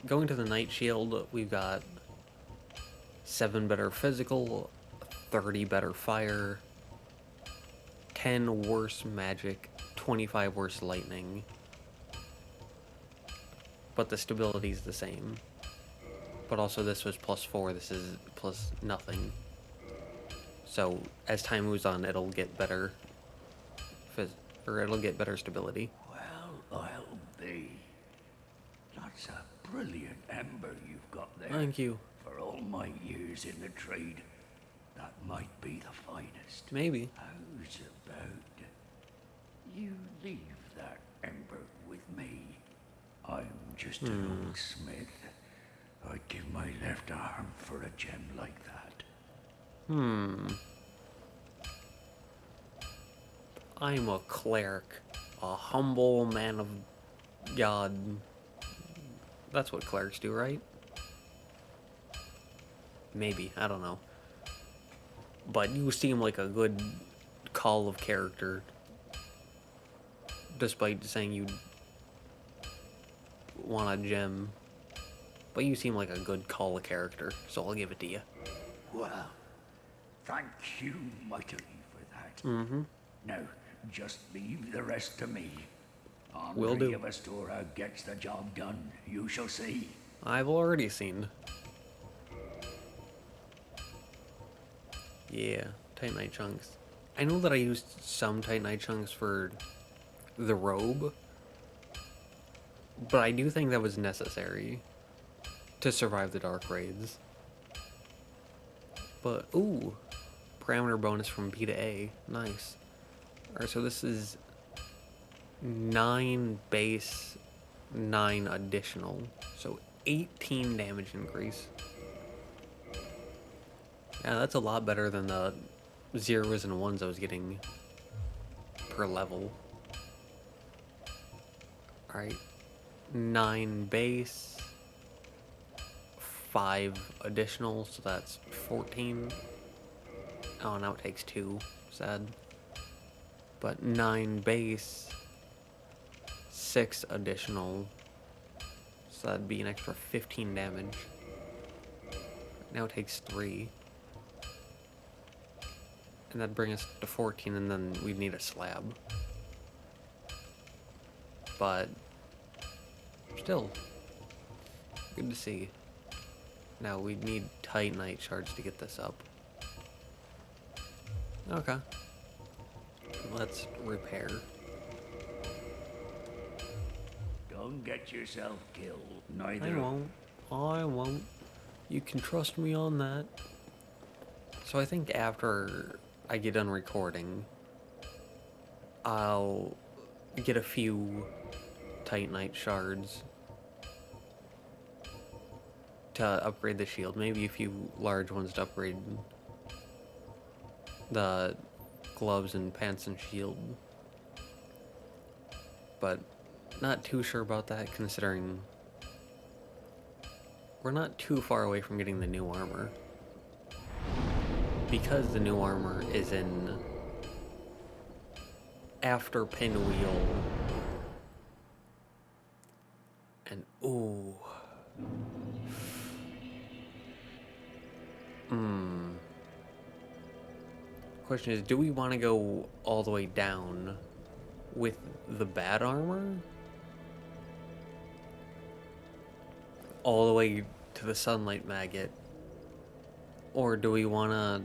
going to the Night Shield, we've got 7 better physical, 30 better fire, 10 worse magic, 25 worse lightning. But the stability is the same. But also this was +4, this is plus nothing. So as time moves on, it'll get better, it'll get better stability. Well, I'll be. That's a brilliant ember you've got there. Thank you. For all my years in the trade, that might be the finest. Maybe. How's about you leave that ember with me? I'm just an old smith. I'd give my left arm for a gem like that. I'm a cleric, a humble man of God. That's what clerics do, right? Maybe, I don't know. But you seem like a good call of character, despite saying you want a gem. But you seem like a good call of character, so I'll give it to you. Well, thank you mightily for that. Mm-hmm. Now, just leave the rest to me. Will do. Henry of Astora gets the job done. You shall see. I've already seen. Yeah, Titanite chunks. I know that I used some Titanite chunks for the robe, but I do think that was necessary to survive the dark raids. But, ooh, parameter bonus from B to A. Nice. Alright, so this is 9 base, 9 additional. So 18 damage increase. Yeah, that's a lot better than the 0s and 1s I was getting per level. Alright. 9 base, 5 additional, so that's 14. Oh, now it takes 2. Sad. But 9 base, 6 additional, so that'd be an extra 15 damage. Now it takes 3. And that'd bring us to 14, and then we'd need a slab. But still, good to see. Now we need Titanite shards to get this up. Okay. Let's repair. Don't get yourself killed. I Neither. won't. I won't. You can trust me on that. So I think after I get done recording, I'll get a few Titanite shards to upgrade the shield. Maybe a few large ones to upgrade the gloves and pants and shield. but not too sure about that considering we're not too far away from getting the new armor. Because the new armor is in after Pinwheel. And ooh. Question is, do we want to go all the way down with the bad armor? All the way to the sunlight maggot? Or do we want to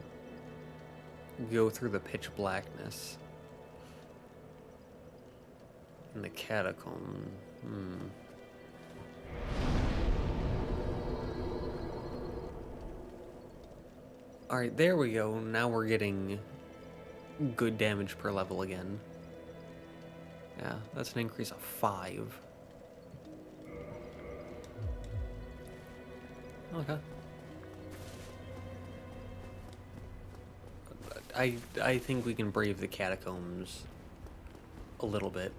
go through the pitch blackness in the catacomb? Alright, there we go. Now we're getting good damage per level again. Yeah, that's an increase of 5. Okay. I think we can brave the catacombs a little bit.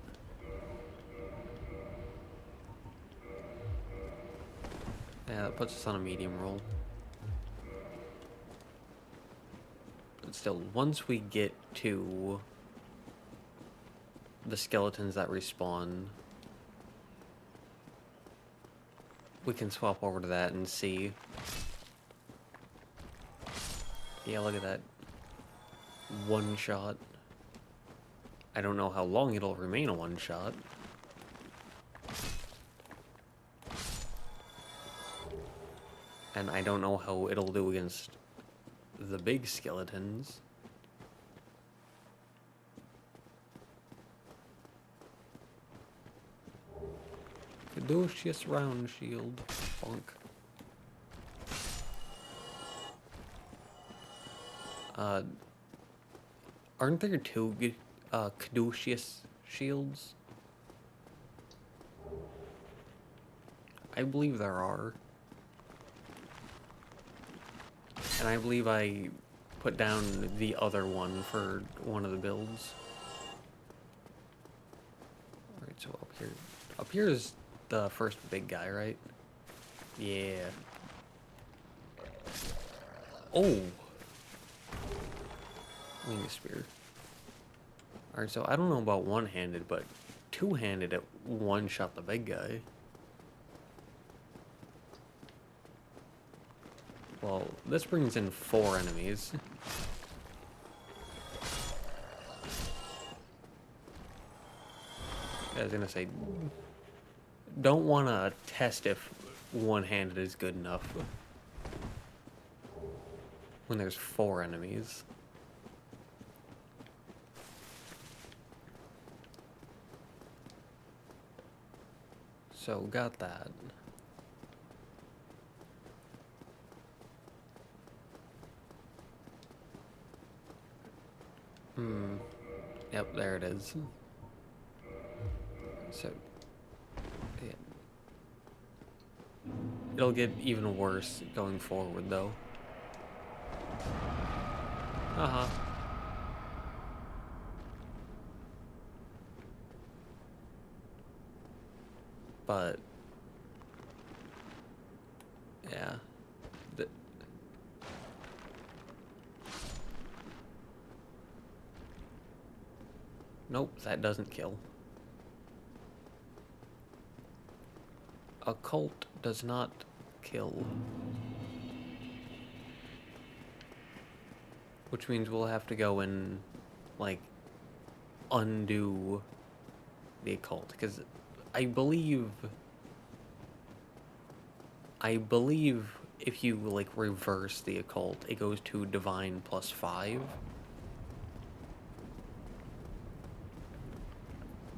Yeah, that puts us on a medium roll. But still, once we get to the skeletons that respawn, we can swap over to that and see. Yeah, look at that. One shot. I don't know how long it'll remain a one shot. And I don't know how it'll do against the big skeletons. Caduceus round shield. Bonk. Aren't there 2 Caduceus shields? I believe there are. And I believe I put down the other one for one of the builds. Alright, so up here. Up here is the first big guy, right? Yeah. Oh! Wing spear. Alright, so I don't know about one-handed, but two-handed it one-shot the big guy. Well, this brings in 4 enemies. I was gonna say, don't want to test if one-handed is good enough when there's 4 enemies. So, got that. Yep, there it is. So, yeah. It'll get even worse going forward, though. Uh-huh. But, yeah. Nope, that doesn't kill. Occult does not kill. Which means we'll have to go and, like, undo the occult. Because I believe if you, like, reverse the occult, it goes to divine plus 5.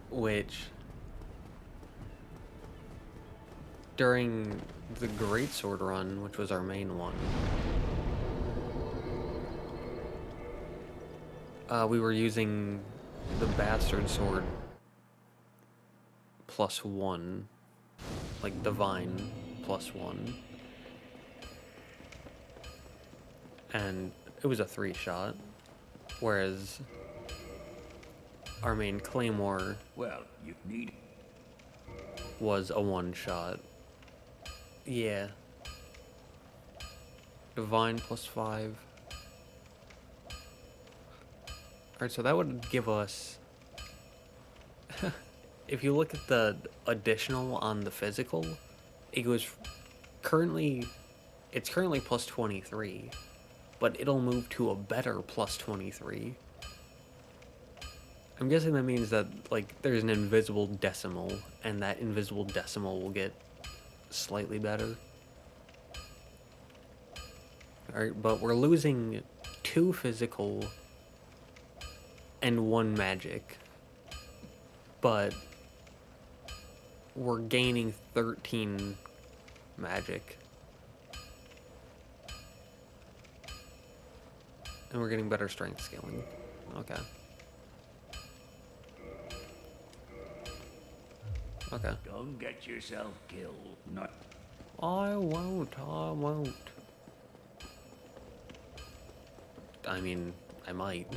Which, during the Greatsword run, which was our main one, we were using the Bastard Sword plus 1, like divine plus 1, and it was a 3-shot, whereas our main claymore Well, you need... was a one-shot. Yeah. Divine +5. Alright, so that would give us... If you look at the additional on the physical, it goes currently... It's currently +23, but it'll move to a better +23. I'm guessing that means that, like, there's an invisible decimal, and that invisible decimal will get slightly better. Alright, but we're losing 2 physical and 1 magic. But we're gaining 13 magic. And we're getting better strength scaling. Okay. Okay. Don't get yourself killed. Not... I won't. I mean, I might.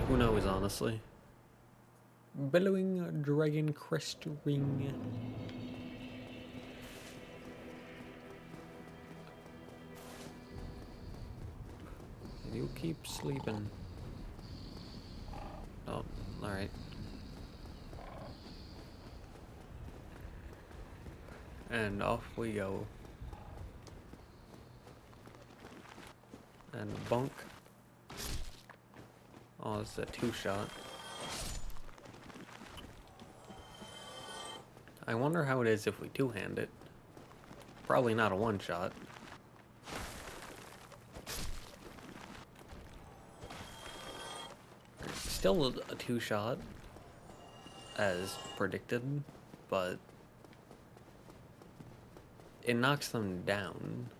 Who knows, honestly. Bellowing dragon crest ring. You keep sleeping. Oh, alright. And off we go. And bunk. Oh, it's a 2-shot. I wonder how it is if we two-hand it. Probably not a 1-shot. Still a 2-shot, as predicted, but it knocks them down.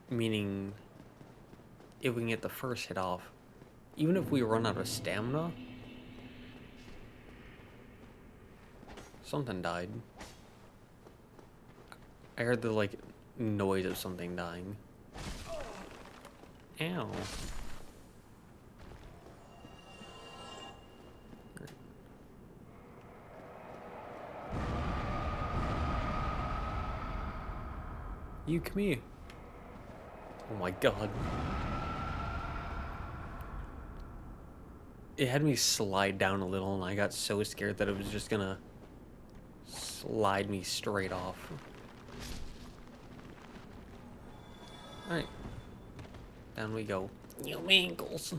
Meaning, if we can get the first hit off, even if we run out of stamina... Something died. I heard the, like, noise of something dying. Ow. You come here. Oh my god. It had me slide down a little and I got so scared that it was just gonna slide me straight off. Alright. Down we go. You ankles.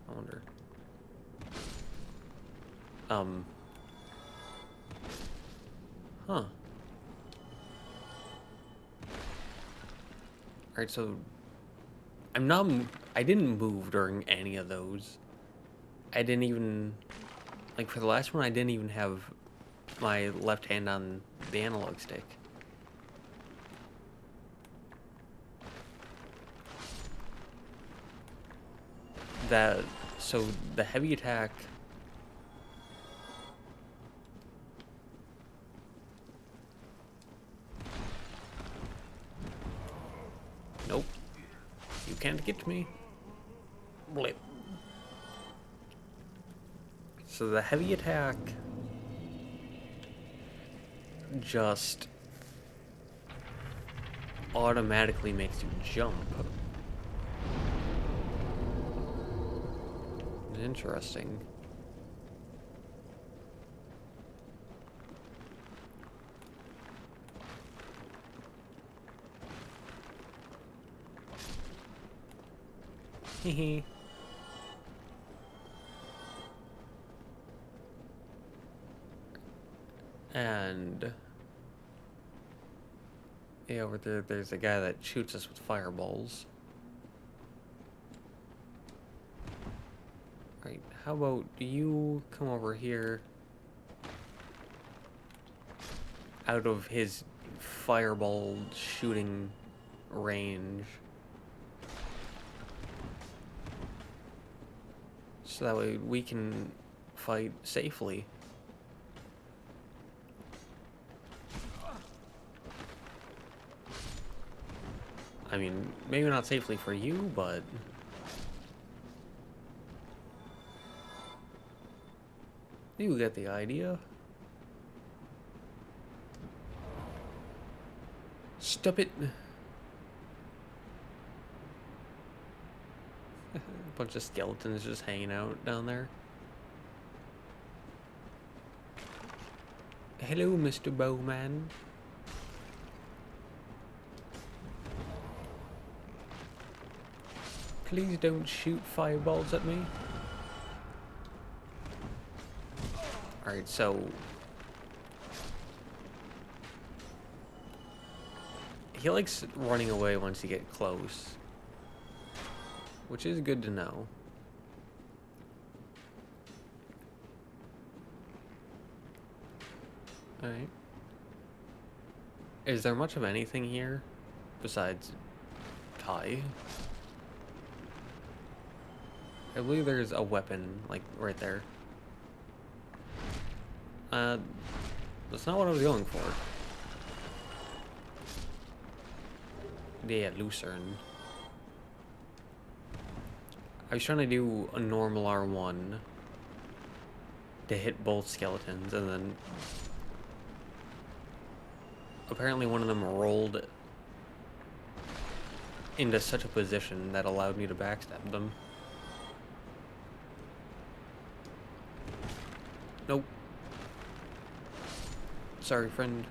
I wonder. Huh. Alright, so I didn't move during any of those. I didn't even, like, for the last one, I didn't even have my left hand on the analog stick. So the heavy attack... Nope. You can't get me. Blip. So the heavy attack just automatically makes you jump. Interesting. Hehe. And yeah, over there, there's a guy that shoots us with fireballs. Right, how about you come over here out of his fireball shooting range. So that way we can fight safely. I mean, maybe not safely for you, but... you get the idea. Stop it. Bunch of skeletons just hanging out down there. Hello, Mr. Bowman. Please don't shoot fireballs at me. Alright, so... he likes running away once you get close. Which is good to know. Alright. Is there much of anything here besides Ty? I believe there's a weapon, like, right there. That's not what I was going for. Yeah, Lucerne. I was trying to do a normal R1 to hit both skeletons, and then apparently one of them rolled into such a position that allowed me to backstab them. Nope. Sorry, friend.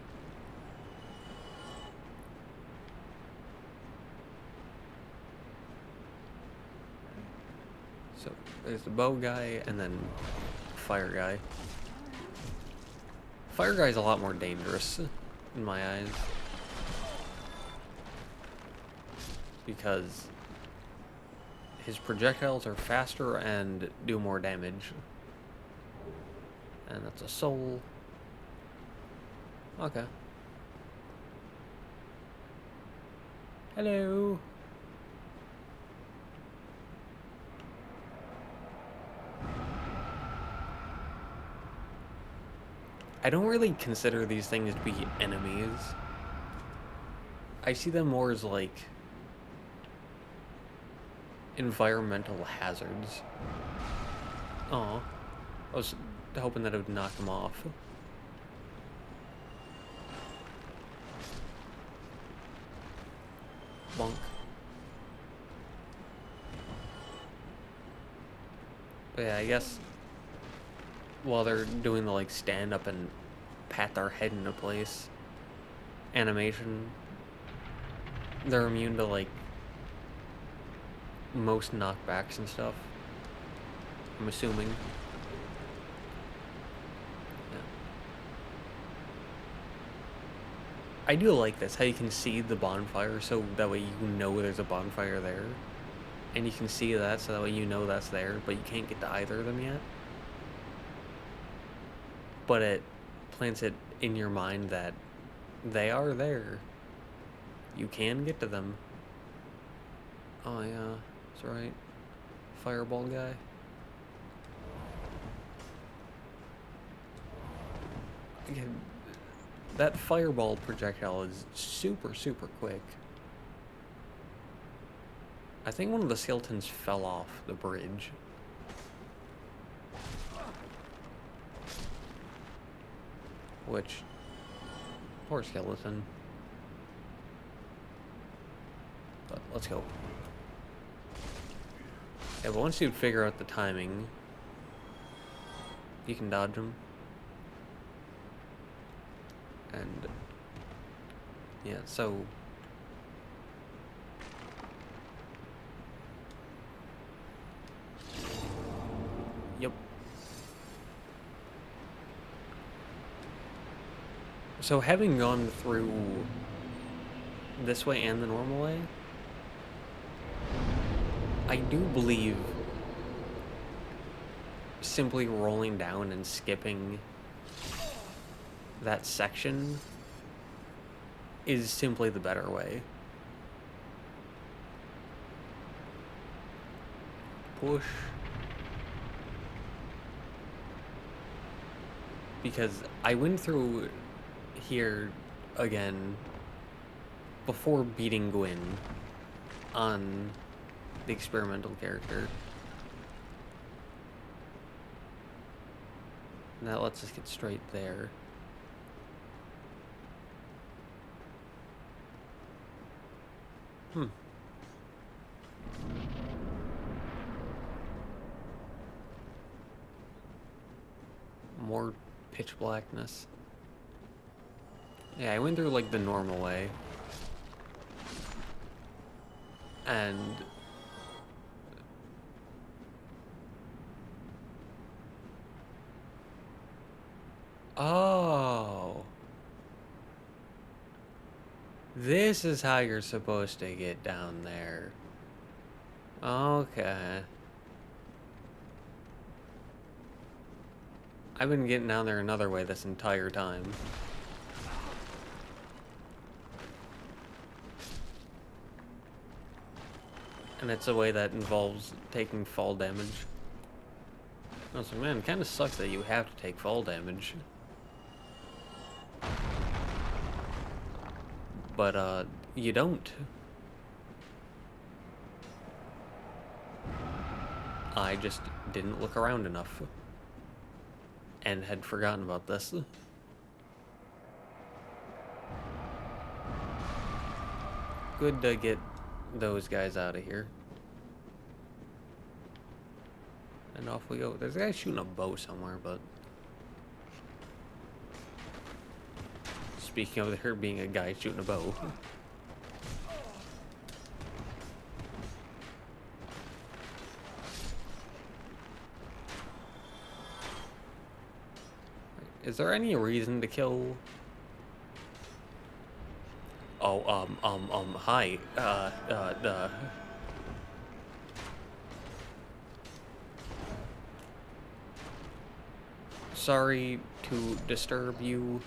So, there's the bow guy, and then fire guy. Fire guy's a lot more dangerous, in my eyes. Because his projectiles are faster and do more damage. And that's a soul. Okay. Hello. I don't really consider these things to be enemies. I see them more as like environmental hazards. Oh, I was hoping that it would knock them off. Bonk. But yeah, I guess while they're doing the like stand up and pat their head into place animation, they're immune to like most knockbacks and stuff. I'm assuming. Yeah. I do like this, how you can see the bonfire, so that way you know there's a bonfire there. And you can see that, so that way you know that's there, but you can't get to either of them yet. But it plants it in your mind that they are there. You can get to them. Oh yeah, that's right. Fireball guy. Again, that fireball projectile is super, super quick. I think one of the skeletons fell off the bridge. Which, poor skeleton. But let's go. Yeah, but once you figure out the timing, you can dodge them. And yeah, so yep. So having gone through this way and the normal way, I do believe simply rolling down and skipping that section is simply the better way. Push. Because I went through here again before beating Gwyn on the experimental character. And that lets us get straight there. More pitch blackness. Yeah, I went through like the normal way. And oh, this is how you're supposed to get down there. Okay. I've been getting down there another way this entire time. And it's a way that involves taking fall damage. I was like, man, it kind of sucks that you have to take fall damage. But, you don't. I just didn't look around enough. And had forgotten about this. Good to get those guys out of here. And off we go. There's a guy shooting a bow somewhere, but... Speaking of there being a guy shooting a bow. Is there any reason to kill... Oh, hi. Sorry to disturb you.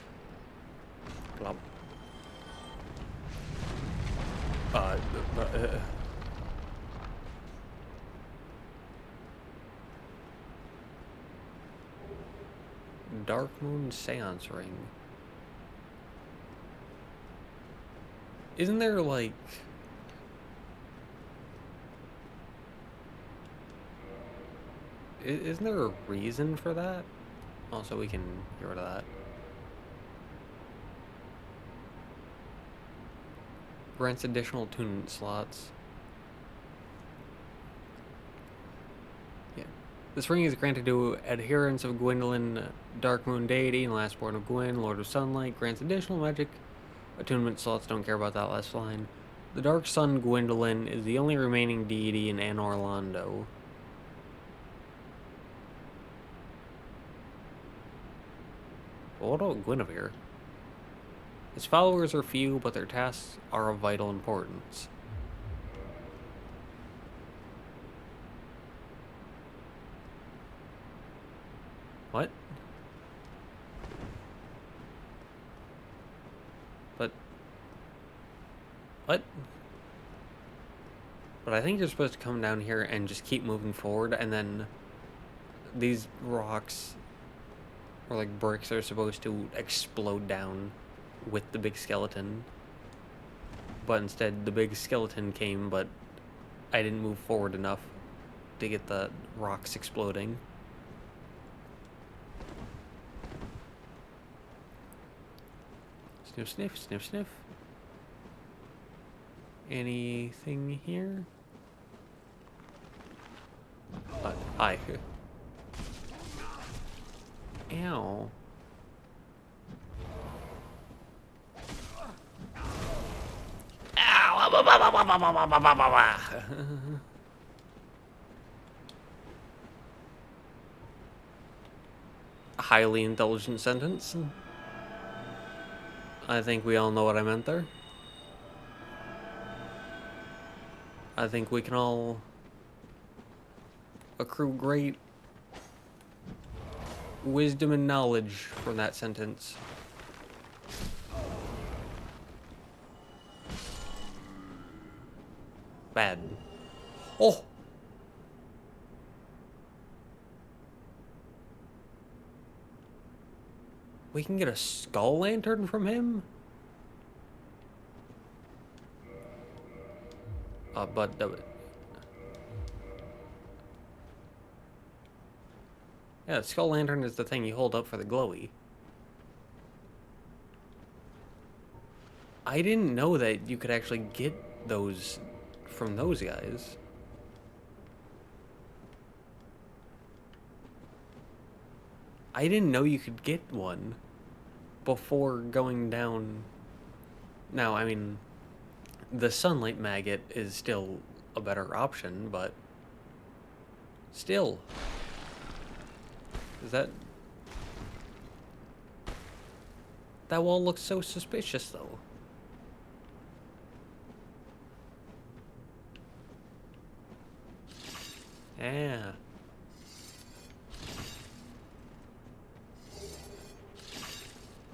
Blah. Dark Moon Seance Ring. Isn't there, like... Isn't there a reason for that? Also, we can get rid of that. Grants additional attunement slots. Yeah. This ring is granted to adherents of Gwendolyn, Dark Moon Deity, and Lastborn of Gwyn, Lord of Sunlight. Grants additional magic attunement slots. Don't care about that last line. The Dark Sun Gwendolyn is the only remaining deity in Anor Londo. But what about Guinevere? His followers are few, but their tasks are of vital importance. What? But... What? But I think you're supposed to come down here and just keep moving forward, and then these rocks, or like bricks, are supposed to explode down with the big skeleton. But instead, the big skeleton came, but I didn't move forward enough to get the rocks exploding. Sniff, sniff, sniff, sniff. Anything here? Hi. Ow. Ow! Highly intelligent sentence. I think we all know what I meant there. I think we can all accrue great wisdom and knowledge from that sentence. Bad. Oh! We can get a skull lantern from him? But the... Yeah, the skull lantern is the thing you hold up for the glowy. I didn't know that you could actually get those from those guys. I didn't know you could get one before going down. Now, I mean, the sunlight maggot is still a better option, but still. Is that... That wall looks so suspicious, though. Yeah.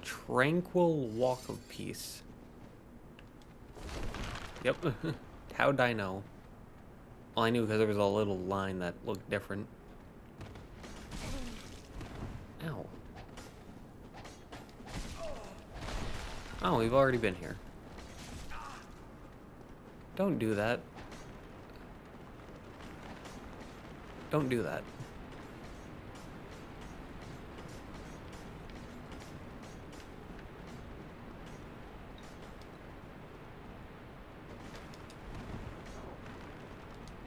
Tranquil Walk of Peace. Yep. How'd I know? Well, I knew because there was a little line that looked different. Ow. Oh, we've already been here. Don't do that. Don't do that.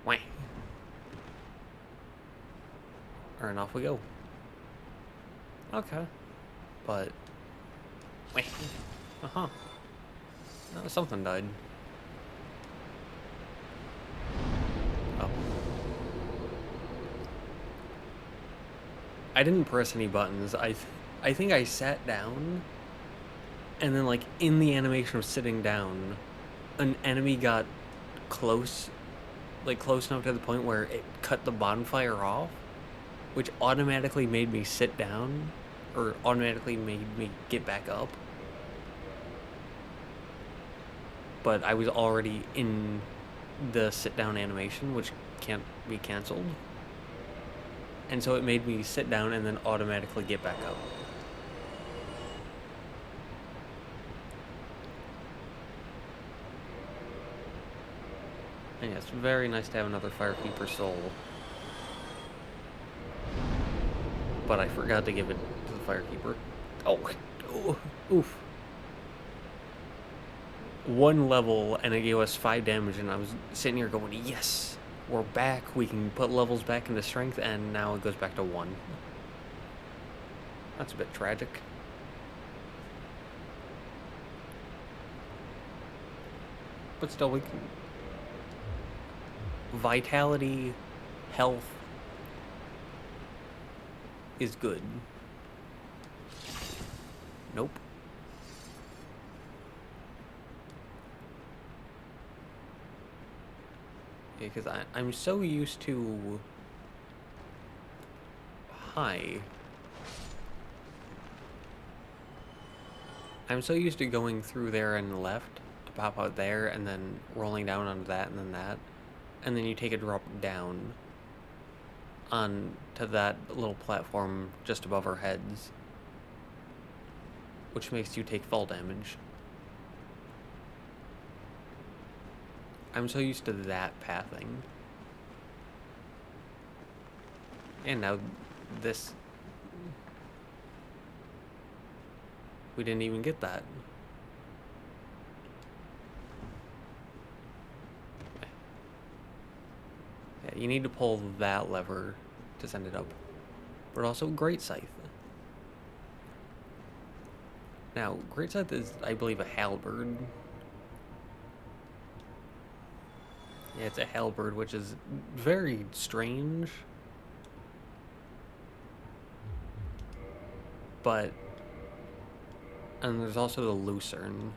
Wah. And off we go. Okay. But... Wah. Uh-huh. Oh, something died. Oh. I didn't press any buttons. I think I sat down, and then, like, in the animation of sitting down, an enemy got close, like, close enough to the point where it cut the bonfire off, which automatically made me sit down, or automatically made me get back up. But I was already in the sit-down animation, which can't be canceled. And so it made me sit down and then automatically get back up. And yeah, it's very nice to have another Firekeeper soul. But I forgot to give it to the Firekeeper. Oh, oof. One level and it gave us 5 damage, and I was sitting here going, yes, we're back, we can put levels back into strength, and now it goes back to 1. That's a bit tragic. But still, we can... Vitality, health is good. Nope. Yeah, because I'm so used to high. I'm so used to going through there and left to pop out there and then rolling down onto that and then that. And then you take a drop down onto that little platform just above our heads, which makes you take fall damage. I'm so used to that pathing. And now this... We didn't even get that. Yeah, you need to pull that lever to send it up. But also Great Scythe. Now, Great Scythe is, I believe, a halberd. Yeah, it's a halberd, which is very strange. But... And there's also the Lucerne.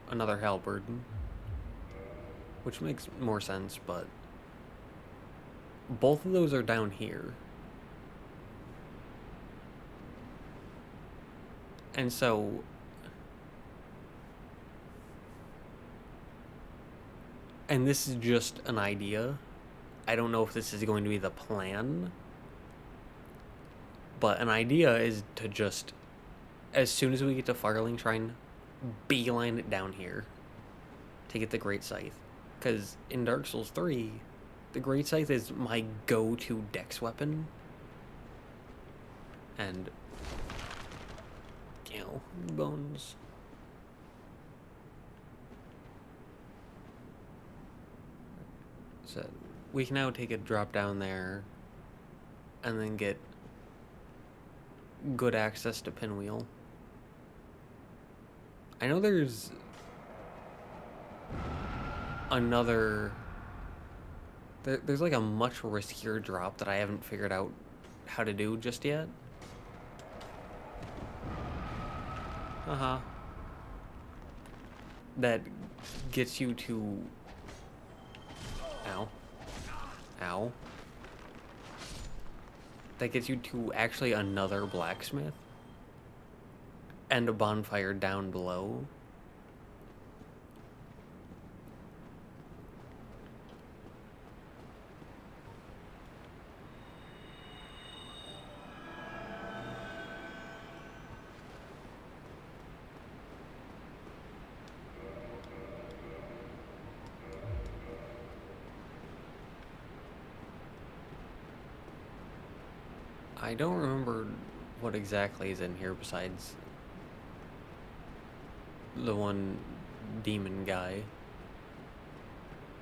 Another halberd. Which makes more sense, but... Both of those are down here. And so... And this is just an idea. I don't know if this is going to be the plan. But an idea is to just, as soon as we get to Firelink Shrine, beeline it down here to get the Great Scythe. Because in Dark Souls 3, the Great Scythe is my go-to dex weapon. And, you know, bones. So, we can now take a drop down there and then get good access to Pinwheel. I know there's another... There's like a much riskier drop that I haven't figured out how to do just yet. That gets you to... Ow. Ow. That gets you to actually another blacksmith. And a bonfire down below. I don't remember what exactly is in here besides the one demon guy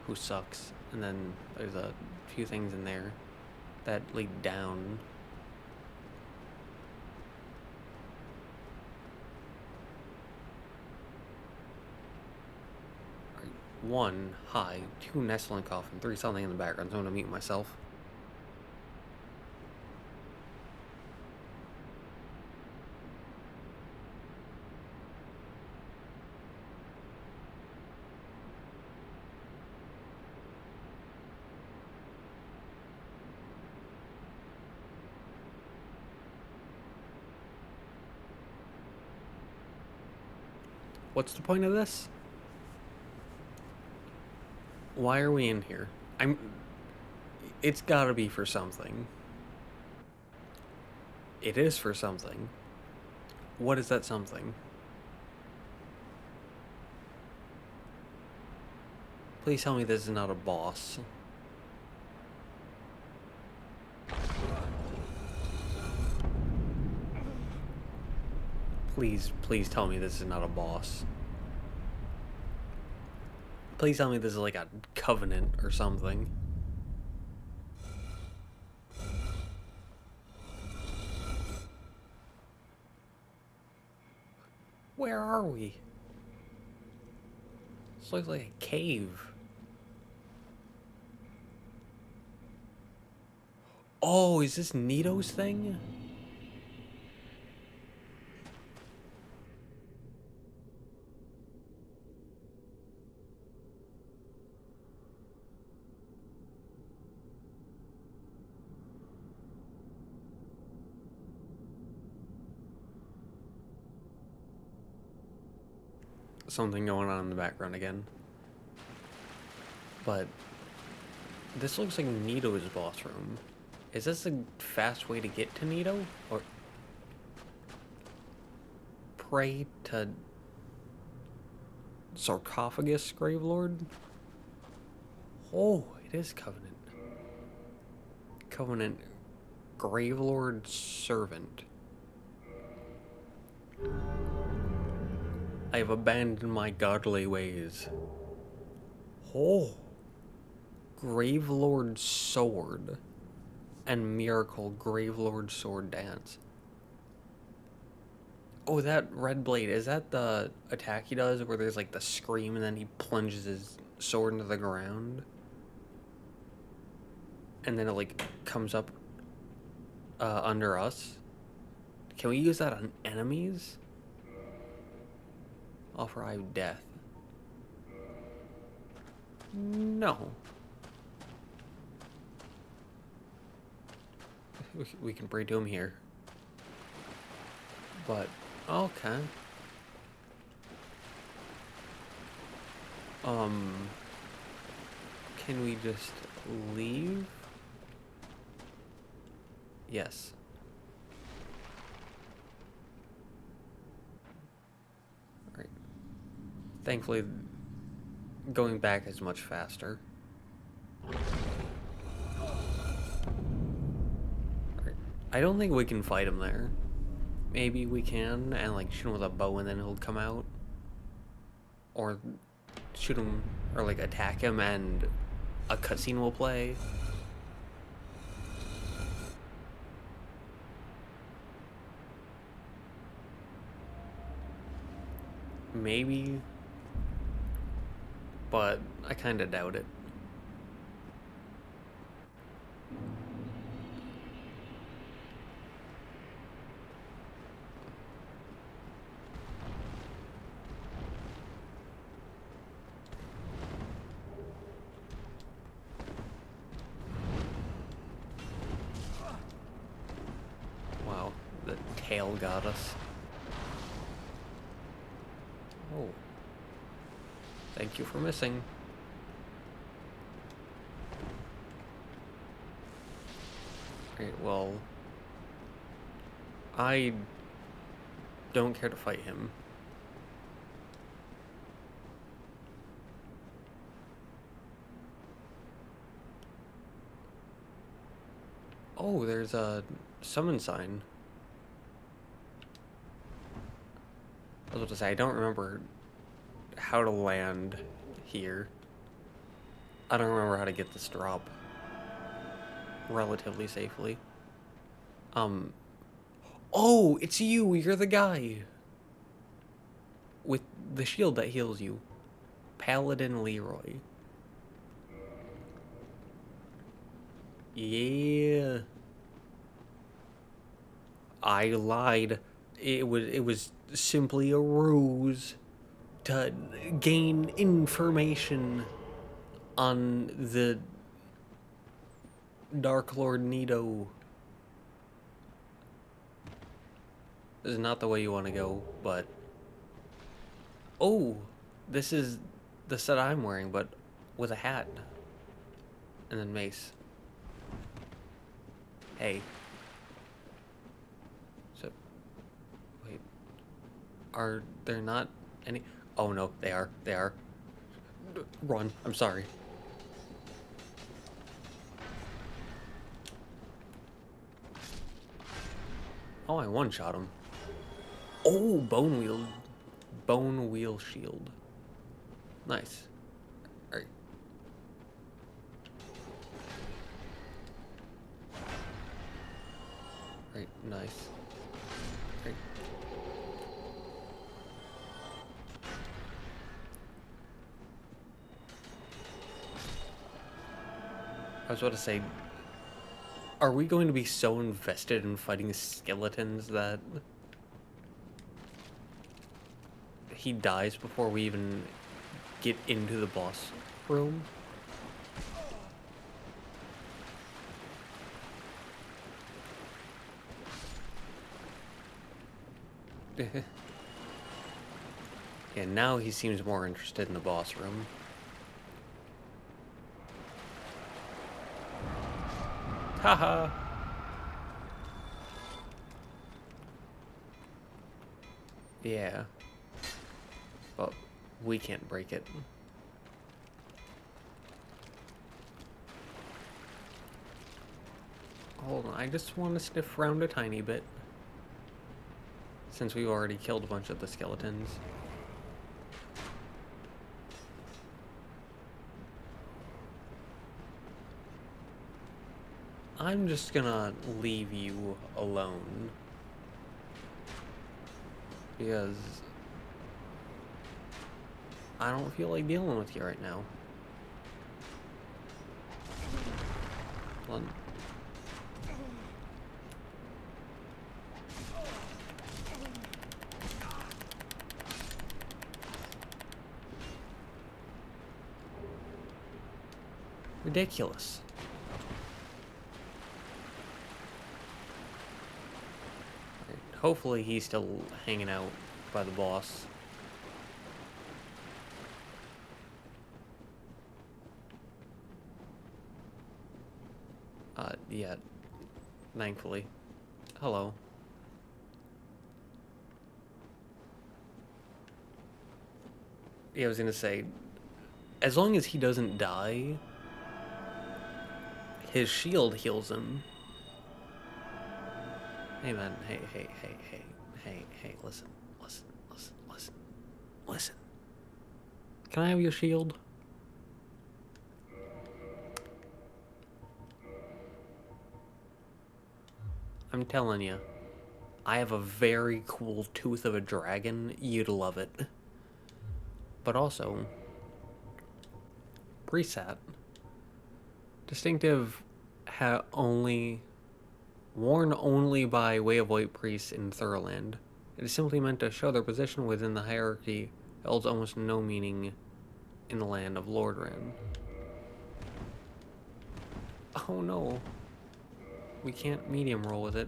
who sucks, and then there's a few things in there that lead down. Alright, 1, hi, 2, nestling coffin, 3, something in the background, so I'm gonna mute myself. What's the point of this? Why are we in here? It's gotta be for something. It is for something. What is that something? Please tell me this is not a boss. Please tell me this is not a boss. Please tell me this is like a covenant or something. Where are we? This looks like a cave. Oh, is this Nito's thing? Something going on in the background again. But this looks like Nito's boss room. Is this a fast way to get to Nito? Or pray to Sarcophagus Gravelord? Oh, it is Covenant. Covenant Gravelord Servant. I have abandoned my godly ways. Oh. Gravelord Sword. And Miracle Gravelord Sword Dance. Oh, that red blade, is that the attack he does where there's like the scream and then he plunges his sword into the ground? And then it like comes up under us? Can we use that on enemies? Offer Eye of Death. No. We can pray to him here. But, okay. Can we just leave? Yes. Alright. Thankfully, going back is much faster. I don't think we can fight him there. Maybe we can, and like shoot him with a bow and then he'll come out. Or shoot him, or like attack him and a cutscene will play. Maybe. But I kinda doubt it. Wow, the tail got us. Oh. Thank you for missing. Right, well, I don't care to fight him. Oh, there's a summon sign. I was about to say, I don't remember how to land here. I don't remember how to get this drop relatively safely. Oh, it's you! You're the guy! With the shield that heals you. Paladin Leroy. Yeah. I lied. It was simply a ruse to gain information on the Dark Lord Nito. This is not the way you want to go, but... Oh! This is the set I'm wearing, but with a hat. And then mace. Hey. So... Wait. Are there not any... Oh no, they are. They are. Run. I'm sorry. Oh, I one-shot him. Oh, bone wheel shield. Nice. Alright. Right, nice. Right. I was about to say, are we going to be so invested in fighting skeletons that he dies before we even get into the boss room? Yeah, now he seems more interested in the boss room. Haha! Yeah. But we can't break it. Hold on, I just want to sniff around a tiny bit. Since we've already killed a bunch of the skeletons. I'm just gonna leave you alone. Because I don't feel like dealing with you right now. One. Ridiculous. Right, hopefully he's still hanging out by the boss. Yeah. Thankfully. Hello. Yeah, I was gonna say, as long as he doesn't die, his shield heals him. Hey man, hey, listen. Can I have your shield? I'm telling you, I have a very cool tooth of a dragon. You'd love it. But also, preset. Distinctive, worn only by Way of White priests in Thurland. It is simply meant to show their position within the hierarchy. It holds almost no meaning in the land of Lordran. Oh no. We can't medium roll with it.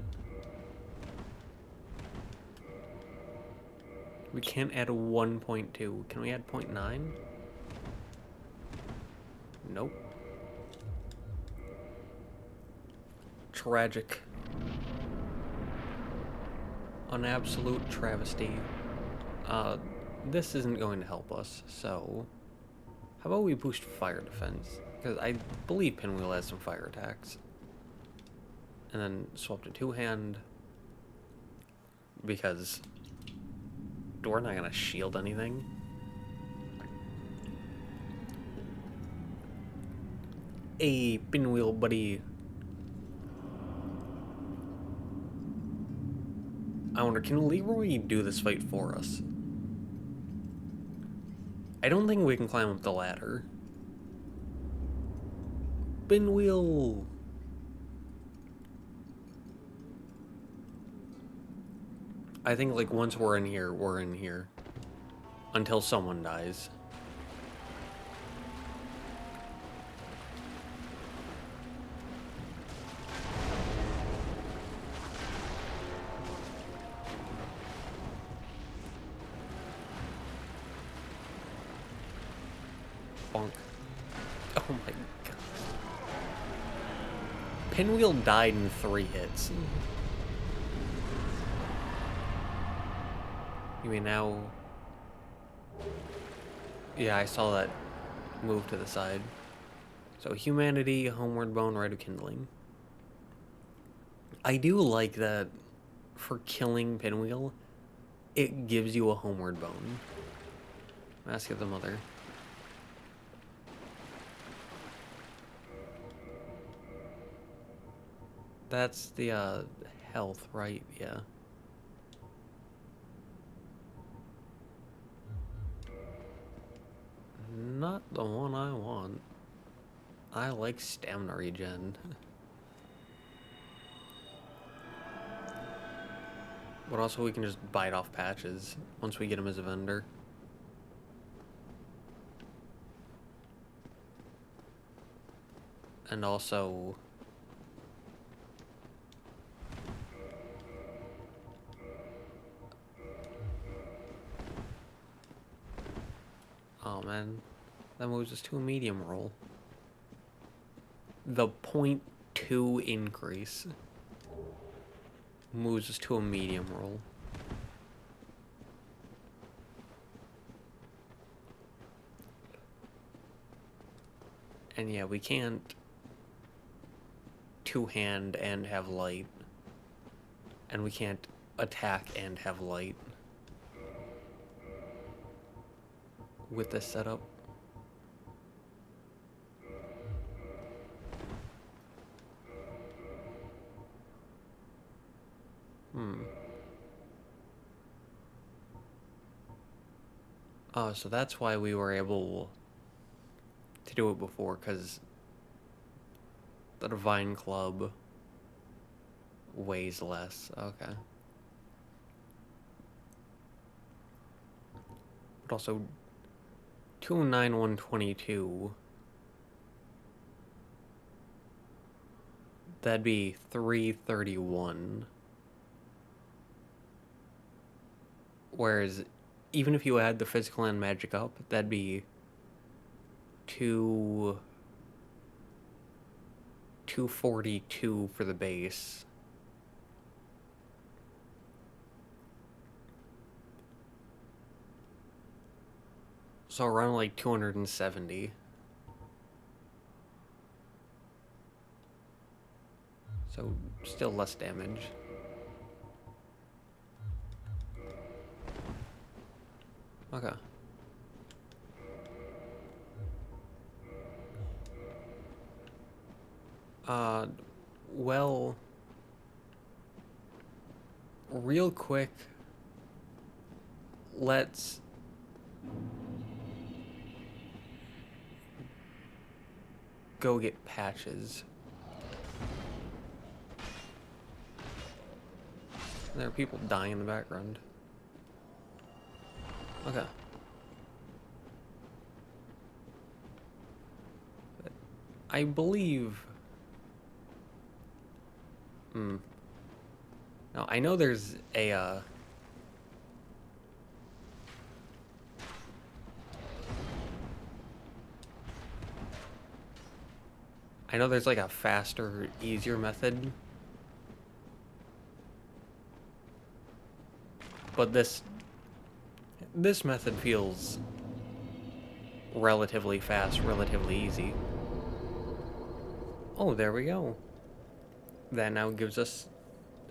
We can't add a 1.2. Can we add 0.9? Nope. Tragic. An absolute travesty. This isn't going to help us, so how about we boost fire defense? Because I believe Pinwheel has some fire attacks. And then swap to two-hand, because we're not gonna shield anything. Hey, Pinwheel buddy. I wonder, can Leroy do this fight for us? I don't think we can climb up the ladder. Pinwheel! I think, like, once we're in here, we're in here. Until someone dies. Bonk. Oh my god. Pinwheel died in 3 hits. You mean now... Yeah, I saw that move to the side. So, humanity, homeward bone, rite of kindling. I do like that for killing Pinwheel, it gives you a homeward bone. Mask of the Mother. That's the, health, right? Yeah. Not the one I want. I like stamina regen. But also we can just bite off patches once we get him as a vendor. And also... Oh man, that moves us to a medium roll. The 0.2 increase moves us to a medium roll. And yeah, we can't two-hand and have light. And we can't attack and have light. With this setup. Oh, so that's why we were able to do it before, because the Divine Club weighs less. Okay. But also, 29122. That'd be 331. Whereas, even if you add the physical and magic up, that'd be 242 for the base. So around like 270. So still less damage. Okay. Well, real quick, let's go get patches. There are people dying in the background. Okay. I believe... No, I know there's a, I know there's like a faster, easier method. But this method feels relatively fast, relatively easy. Oh, there we go. That now gives us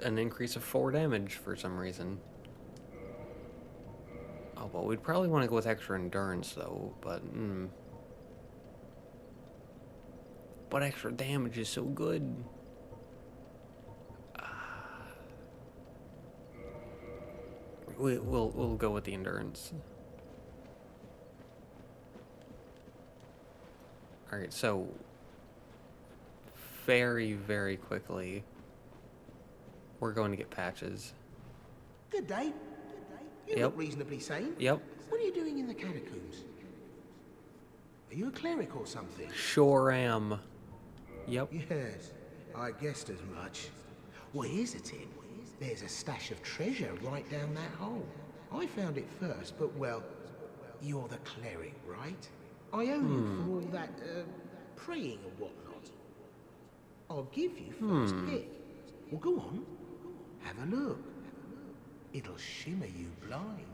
an increase of 4 damage for some reason. Oh, well, we'd probably want to go with extra endurance, though, but, But extra damage is so good. We'll go with the endurance. Alright, so... Very, very quickly... We're going to get patches. Good day. You look reasonably sane. Yep. What are you doing in the catacombs? Are you a cleric or something? Sure am. Yep. Yes, I guessed as much. Well, here's the tip. There's a stash of treasure right down that hole. I found it first, but well, you're the cleric, right? I owe you for all that, praying and whatnot. I'll give you first pick. Well, go on. Have a look. It'll shimmer you blind.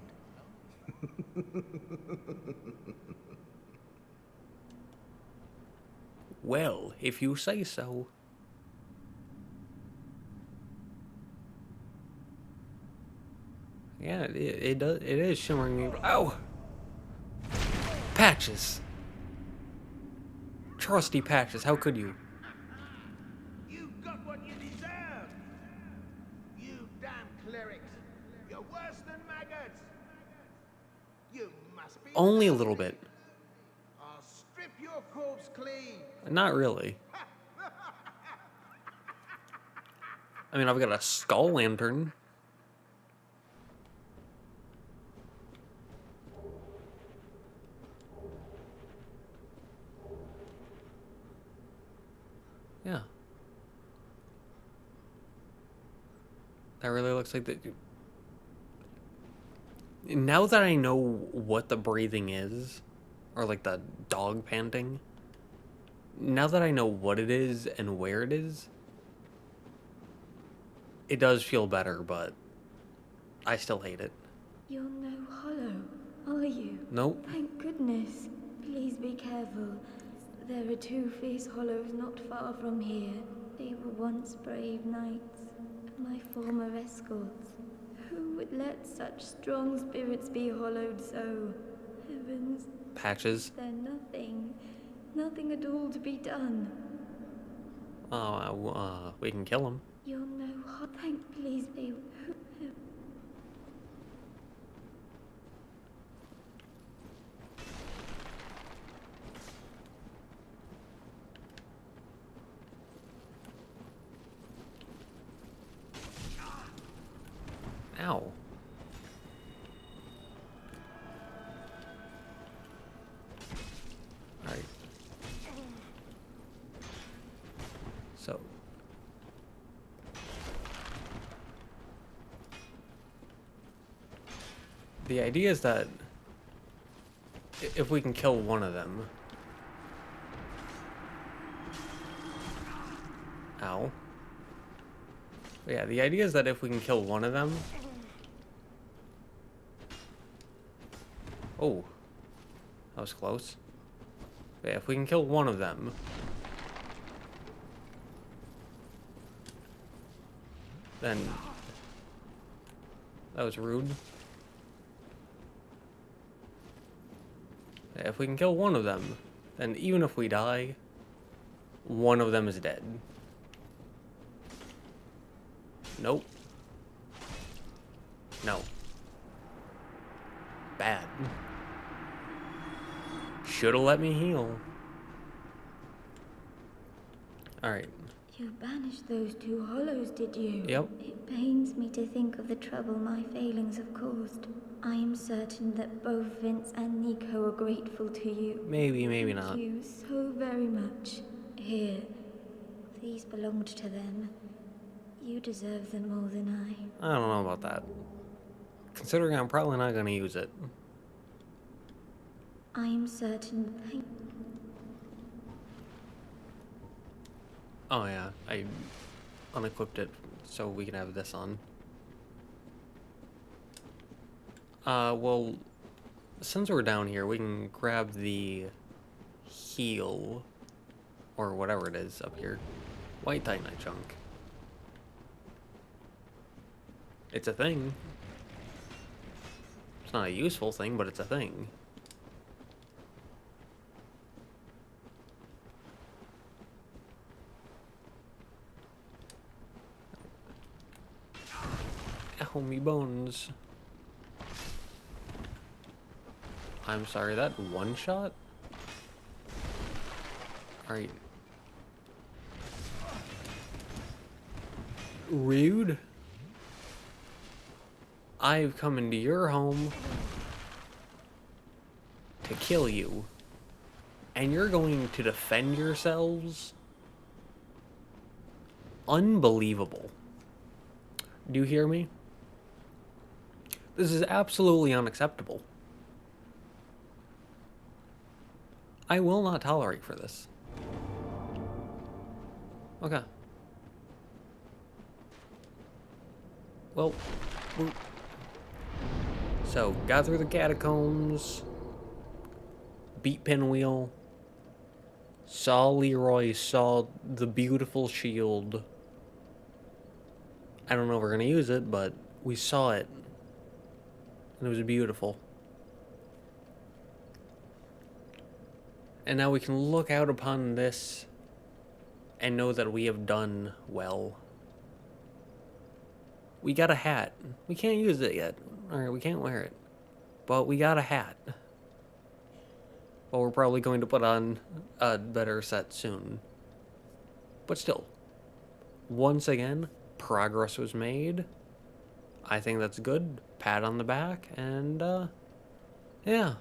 Well, if you say so. Yeah, it does. It is shimmering me. Oh, patches. Trusty patches. How could you? You got what you deserve. You damn clerics. You're worse than maggots. You must be. Only a little bit. I'll strip your corpse clean. Not really. I mean, I've got a skull lantern. Yeah. That really looks like that. Now that I know what the breathing is, or like the dog panting, now that I know what it is and where it is, it does feel better, but I still hate it. You're no hollow, are you? Nope. Thank goodness. Please be careful. There are 2 fierce hollows not far from here. They were once brave knights, my former escorts. Who would let such strong spirits be hollowed so? Heavens, Patches. there's nothing at all to be done. We can kill him. You're no thank please be. Ow. Alright. So. The idea is that if we can kill one of them. Ow. Yeah, the idea is that if we can kill one of them. Oh. That was close. Yeah, if we can kill one of them... then... that was rude. Yeah, if we can kill one of them, then even if we die, one of them is dead. Nope. No. Bad. Should've let me heal. Alright. You banished those two hollows, did you? Yep. It pains me to think of the trouble my failings have caused. I am certain that both Vince and Nico are grateful to you. Maybe, maybe not. Thank you so very much. Here, these belonged to them. You deserve them more than I. I don't know about that. Considering I'm probably not gonna use it. I am certain. Oh yeah, I unequipped it so we can have this on. Well, since we're down here, we can grab the heal, or whatever it is up here. White Titanite chunk. It's a thing. It's not a useful thing, but it's a thing. Ow, me bones. I'm sorry, that one shot? Alright. Rude. I've come into your home to kill you. And you're going to defend yourselves? Unbelievable. Do you hear me? This is absolutely unacceptable. I will not tolerate for this. Okay. Well, so, got through the catacombs, beat Pinwheel, saw Leroy, saw the beautiful shield. I don't know if we're gonna use it, but we saw it. And it was beautiful. And now we can look out upon this and know that we have done well. We got a hat. We can't use it yet. Alright, we can't wear it. But we got a hat. But we're probably going to put on a better set soon. But still, once again, progress was made. I think that's good. Pat on the back, and yeah,